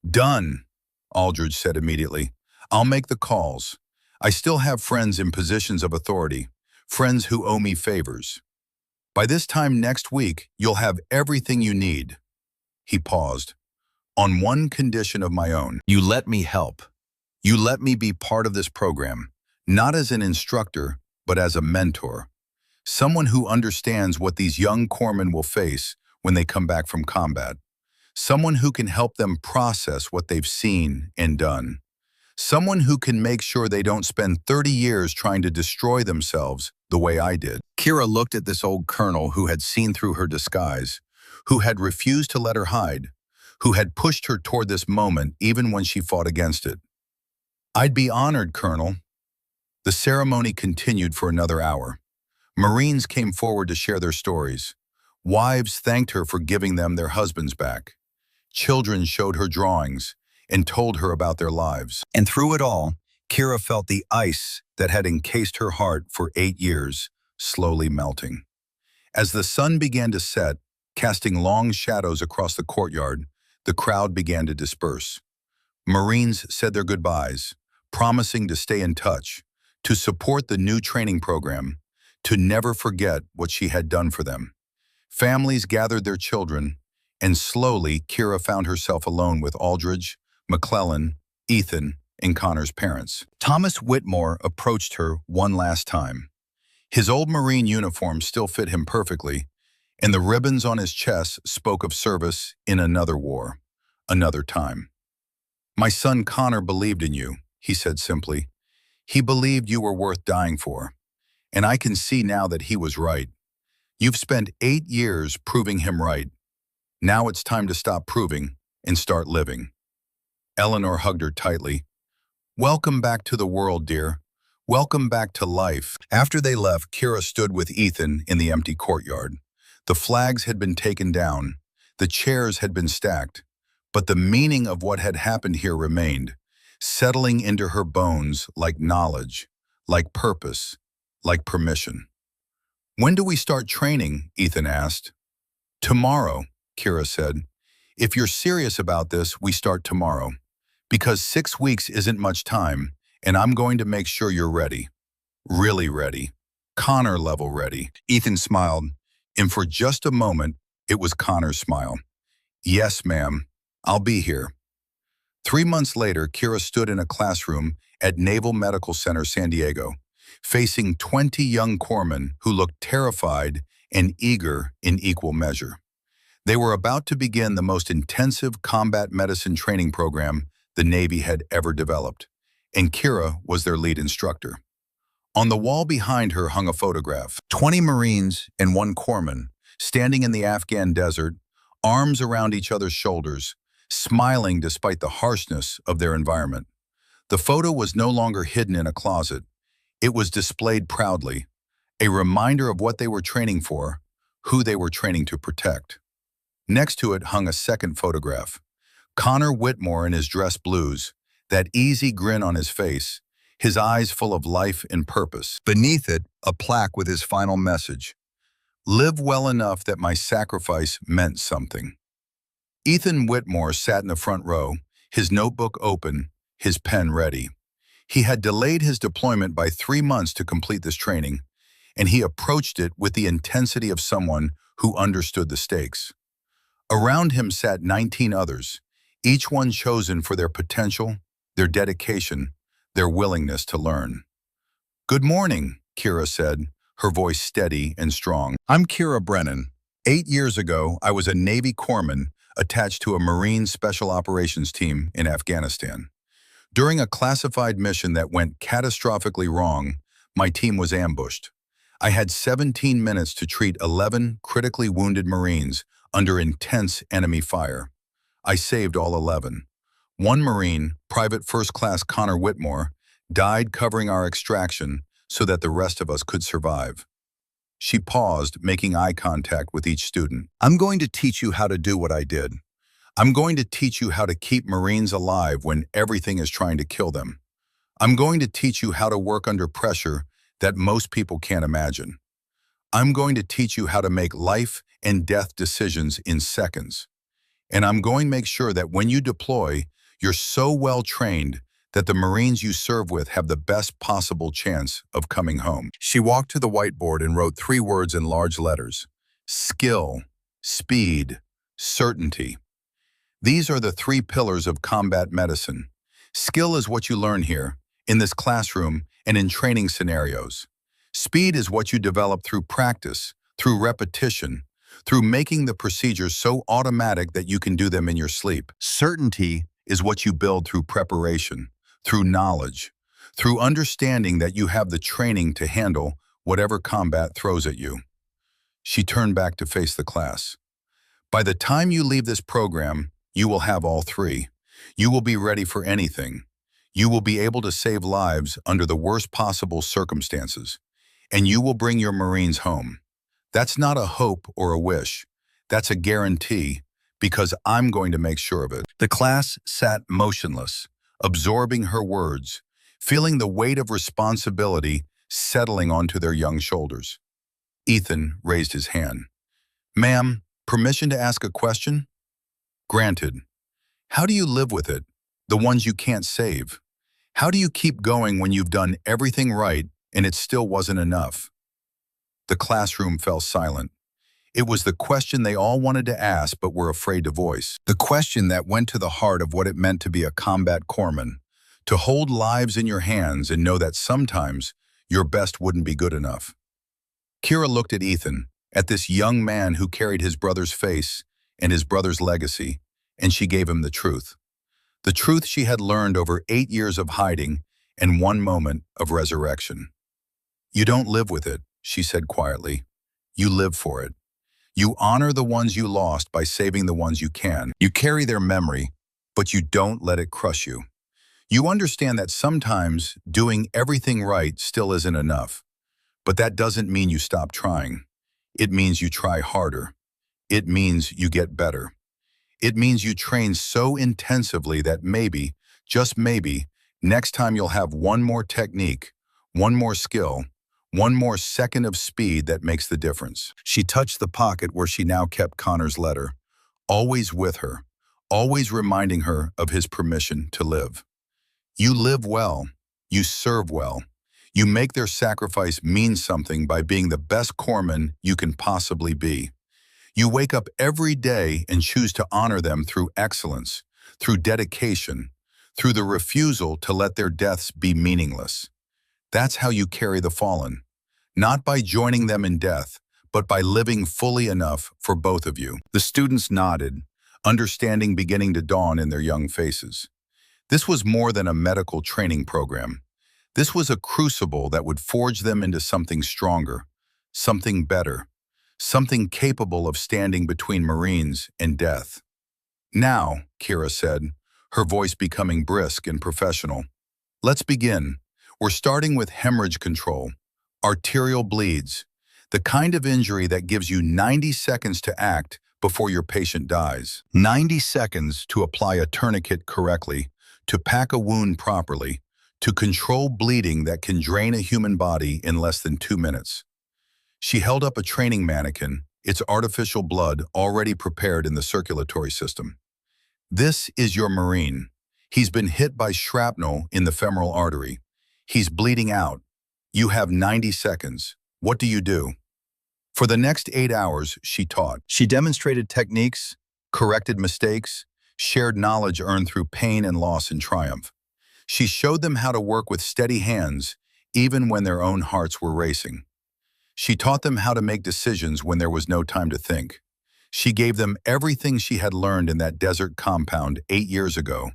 Done, Aldridge said immediately. I'll make the calls. I still have friends in positions of authority, friends who owe me favors. By this time next week, you'll have everything you need. He paused. On one condition of my own. You let me help. You let me be part of this program, not as an instructor, but as a mentor. Someone who understands what these young corpsmen will face when they come back from combat. Someone who can help them process what they've seen and done. Someone who can make sure they don't spend 30 years trying to destroy themselves the way I did. Kira looked at this old colonel who had seen through her disguise, who had refused to let her hide, who had pushed her toward this moment even when she fought against it. I'd be honored, Colonel. The ceremony continued for another hour. Marines came forward to share their stories. Wives thanked her for giving them their husbands back. Children showed her drawings and told her about their lives. And through it all, Kira felt the ice that had encased her heart for 8 years slowly melting. As the sun began to set, casting long shadows across the courtyard, the crowd began to disperse. Marines said their goodbyes, promising to stay in touch, to support the new training program, to never forget what she had done for them. Families gathered their children, and slowly Kira found herself alone with Aldridge, McClellan, Ethan, and Connor's parents. Thomas Whitmore approached her one last time. His old Marine uniform still fit him perfectly, and the ribbons on his chest spoke of service in another war, another time. My son Connor believed in you, he said simply. He believed you were worth dying for, and I can see now that he was right. You've spent 8 years proving him right. Now it's time to stop proving and start living. Eleanor hugged her tightly. Welcome back to the world, dear. Welcome back to life. After they left, Kira stood with Ethan in the empty courtyard. The flags had been taken down. The chairs had been stacked. But the meaning of what had happened here remained, settling into her bones like knowledge, like purpose, like permission. When do we start training? Ethan asked. Tomorrow, Kira said. If you're serious about this, we start tomorrow. Because 6 weeks isn't much time, and I'm going to make sure you're ready. Really ready. Connor level ready. Ethan smiled, and for just a moment, it was Connor's smile. Yes, ma'am. I'll be here. 3 months later, Kira stood in a classroom at Naval Medical Center, San Diego, facing 20 young corpsmen who looked terrified and eager in equal measure. They were about to begin the most intensive combat medicine training program the Navy had ever developed, and Kira was their lead instructor. On the wall behind her hung a photograph. 20 Marines and 1 corpsman, standing in the Afghan desert, arms around each other's shoulders, smiling despite the harshness of their environment. The photo was no longer hidden in a closet. It was displayed proudly, a reminder of what they were training for, who they were training to protect. Next to it hung a second photograph. Connor Whitmore in his dress blues, that easy grin on his face, his eyes full of life and purpose. Beneath it, a plaque with his final message. Live well enough that my sacrifice meant something. Ethan Whitmore sat in the front row, his notebook open, his pen ready. He had delayed his deployment by 3 months to complete this training, and he approached it with the intensity of someone who understood the stakes. Around him sat 19 others, each one chosen for their potential, their dedication, their willingness to learn. Good morning, Kira said, her voice steady and strong. I'm Kira Brennan. 8 years ago, I was a Navy corpsman attached to a Marine Special Operations team in Afghanistan. During a classified mission that went catastrophically wrong, my team was ambushed. I had 17 minutes to treat 11 critically wounded Marines under intense enemy fire. I saved all 11. One Marine, Private First Class Connor Whitmore, died covering our extraction so that the rest of us could survive. She paused, making eye contact with each student. I'm going to teach you how to do what I did. I'm going to teach you how to keep Marines alive when everything is trying to kill them. I'm going to teach you how to work under pressure that most people can't imagine. I'm going to teach you how to make life and death decisions in seconds. And I'm going to make sure that when you deploy, you're so well trained that the Marines you serve with have the best possible chance of coming home. She walked to the whiteboard and wrote 3 words in large letters: skill, speed, certainty. These are the 3 pillars of combat medicine. Skill is what you learn here, in this classroom, and in training scenarios. Speed is what you develop through practice, through repetition, through making the procedures so automatic that you can do them in your sleep. Certainty is what you build through preparation, through knowledge, through understanding that you have the training to handle whatever combat throws at you. She turned back to face the class. By the time you leave this program, you will have all 3. You will be ready for anything. You will be able to save lives under the worst possible circumstances. And you will bring your Marines home. That's not a hope or a wish. That's a guarantee, because I'm going to make sure of it. The class sat motionless, absorbing her words, feeling the weight of responsibility settling onto their young shoulders. Ethan raised his hand. Ma'am, permission to ask a question? Granted. How do you live with it, the ones you can't save? How do you keep going when you've done everything right and it still wasn't enough? The classroom fell silent. It was the question they all wanted to ask but were afraid to voice. The question that went to the heart of what it meant to be a combat corpsman, to hold lives in your hands and know that sometimes your best wouldn't be good enough. Kira looked at Ethan, at this young man who carried his brother's face and his brother's legacy, and she gave him the truth. The truth she had learned over 8 years of hiding and 1 moment of resurrection. You don't live with it, she said quietly. You live for it. You honor the ones you lost by saving the ones you can. You carry their memory, but you don't let it crush you. You understand that sometimes doing everything right still isn't enough. But that doesn't mean you stop trying. It means you try harder. It means you get better. It means you train so intensively that maybe, just maybe, next time you'll have 1 more technique, 1 more skill, 1 more second of speed that makes the difference. She touched the pocket where she now kept Connor's letter, always with her, always reminding her of his permission to live. You live well. You serve well. You make their sacrifice mean something by being the best corpsman you can possibly be. You wake up every day and choose to honor them through excellence, through dedication, through the refusal to let their deaths be meaningless. That's how you carry the fallen, not by joining them in death, but by living fully enough for both of you. The students nodded, understanding beginning to dawn in their young faces. This was more than a medical training program. This was a crucible that would forge them into something stronger, something better, something capable of standing between Marines and death. Now, Kira said, her voice becoming brisk and professional. Let's begin. We're starting with hemorrhage control, arterial bleeds, the kind of injury that gives you 90 seconds to act before your patient dies. 90 seconds to apply a tourniquet correctly, to pack a wound properly, to control bleeding that can drain a human body in less than 2 minutes. She held up a training mannequin, its artificial blood already prepared in the circulatory system. This is your Marine. He's been hit by shrapnel in the femoral artery. He's bleeding out. You have 90 seconds. What do you do? For the next 8 hours, she taught. She demonstrated techniques, corrected mistakes, shared knowledge earned through pain and loss and triumph. She showed them how to work with steady hands, even when their own hearts were racing. She taught them how to make decisions when there was no time to think. She gave them everything she had learned in that desert compound 8 years ago,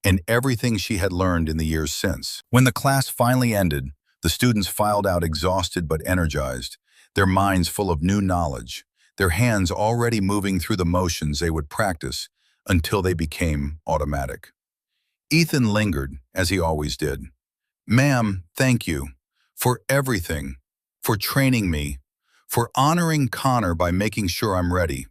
and everything she had learned in the years since. When the class finally ended, the students filed out exhausted but energized, their minds full of new knowledge, their hands already moving through the motions they would practice until they became automatic. Ethan lingered, as he always did. "Ma'am, thank you for everything, for training me, for honoring Connor by making sure I'm ready."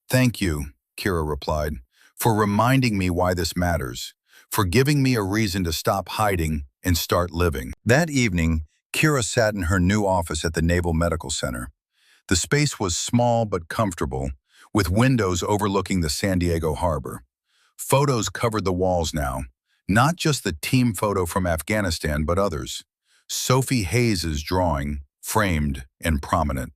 "Thank you," Kira replied, "for reminding me why this matters, for giving me a reason to stop hiding and start living." That evening, Kira sat in her new office at the Naval Medical Center. The space was small but comfortable, with windows overlooking the San Diego harbor. Photos covered the walls now, not just the team photo from Afghanistan, but others. Sophie Hayes's drawing, framed and prominent.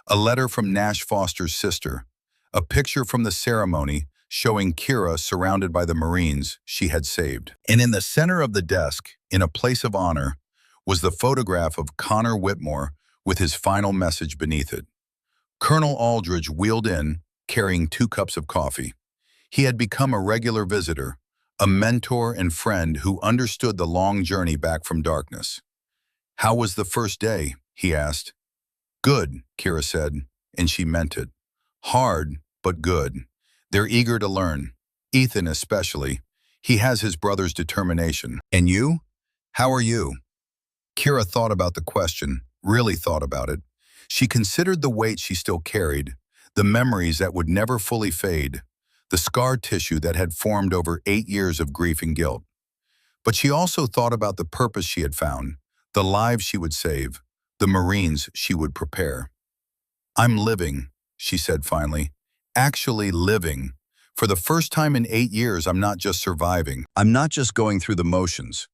A letter from Nash Foster's sister. A picture from the ceremony showing Kira surrounded by the Marines she had saved. And in the center of the desk, in a place of honor, was the photograph of Connor Whitmore with his final message beneath it. Colonel Aldridge wheeled in, carrying 2 cups of coffee. He had become a regular visitor, a mentor and friend who understood the long journey back from darkness. "How was the first day?" he asked. "Good," Kira said, and she meant it. "Hard, but good. They're eager to learn. Ethan especially. He has his brother's determination. And you? How are you?" Kira thought about the question, really thought about it. She considered the weight she still carried, the memories that would never fully fade, the scar tissue that had formed over 8 years of grief and guilt. But she also thought about the purpose she had found, the lives she would save, the Marines she would prepare. "I'm living," she said finally. "Actually living. For the first time in 8 years, I'm not just surviving. I'm not just going through the motions.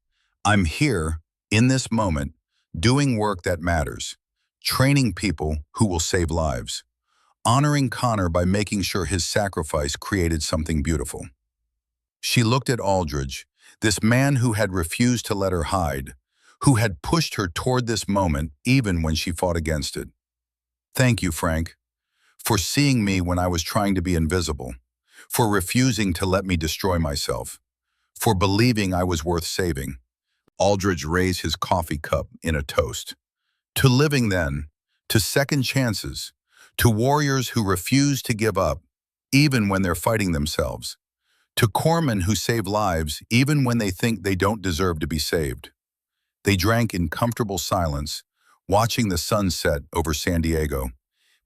I'm here, in this moment, doing work that matters, training people who will save lives, honoring Connor by making sure his sacrifice created something beautiful." She looked at Aldridge, this man who had refused to let her hide, who had pushed her toward this moment even when she fought against it. "Thank you, Frank, for seeing me when I was trying to be invisible, for refusing to let me destroy myself, for believing I was worth saving." Aldridge raised his coffee cup in a toast. To living then, to second chances, to warriors who refuse to give up, even when they're fighting themselves, to corpsmen who save lives even when they think they don't deserve to be saved. They drank in comfortable silence, watching the sun set over San Diego,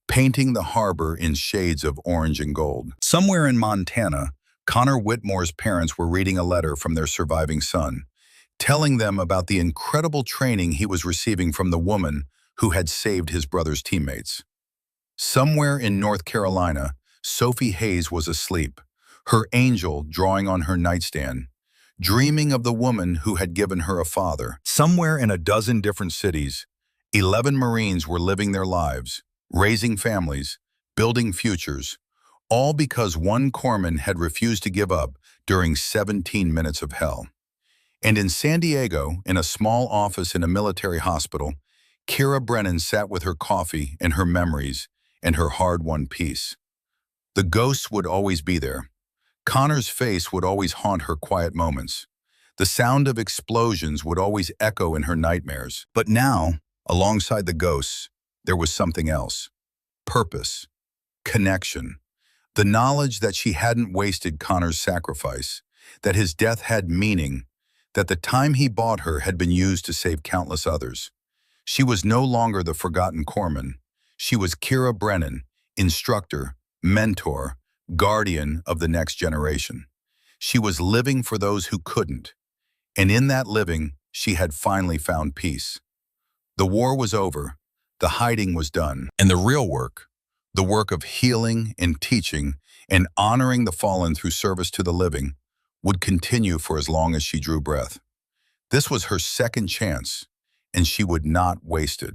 painting the harbor in shades of orange and gold. Somewhere in Montana, Connor Whitmore's parents were reading a letter from their surviving son, telling them about the incredible training he was receiving from the woman who had saved his brother's teammates. Somewhere in North Carolina, Sophie Hayes was asleep, her angel drawing on her nightstand, dreaming of the woman who had given her a father. Somewhere in a dozen different cities, 11 Marines were living their lives, raising families, building futures, all because one corpsman had refused to give up during 17 minutes of hell. And in San Diego, in a small office in a military hospital, Kira Brennan sat with her coffee and her memories and her hard-won peace. The ghosts would always be there. Connor's face would always haunt her quiet moments. The sound of explosions would always echo in her nightmares. But now, alongside the ghosts, there was something else. Purpose. Connection. The knowledge that she hadn't wasted Connor's sacrifice, that his death had meaning, that the time he bought her had been used to save countless others. She was no longer the forgotten corpsman. She was Kira Brennan, instructor, mentor, guardian of the next generation. She was living for those who couldn't. And in that living, she had finally found peace. The war was over. The hiding was done. And the real work, the work of healing and teaching and honoring the fallen through service to the living, would continue for as long as she drew breath. This was her second chance, and she would not waste it.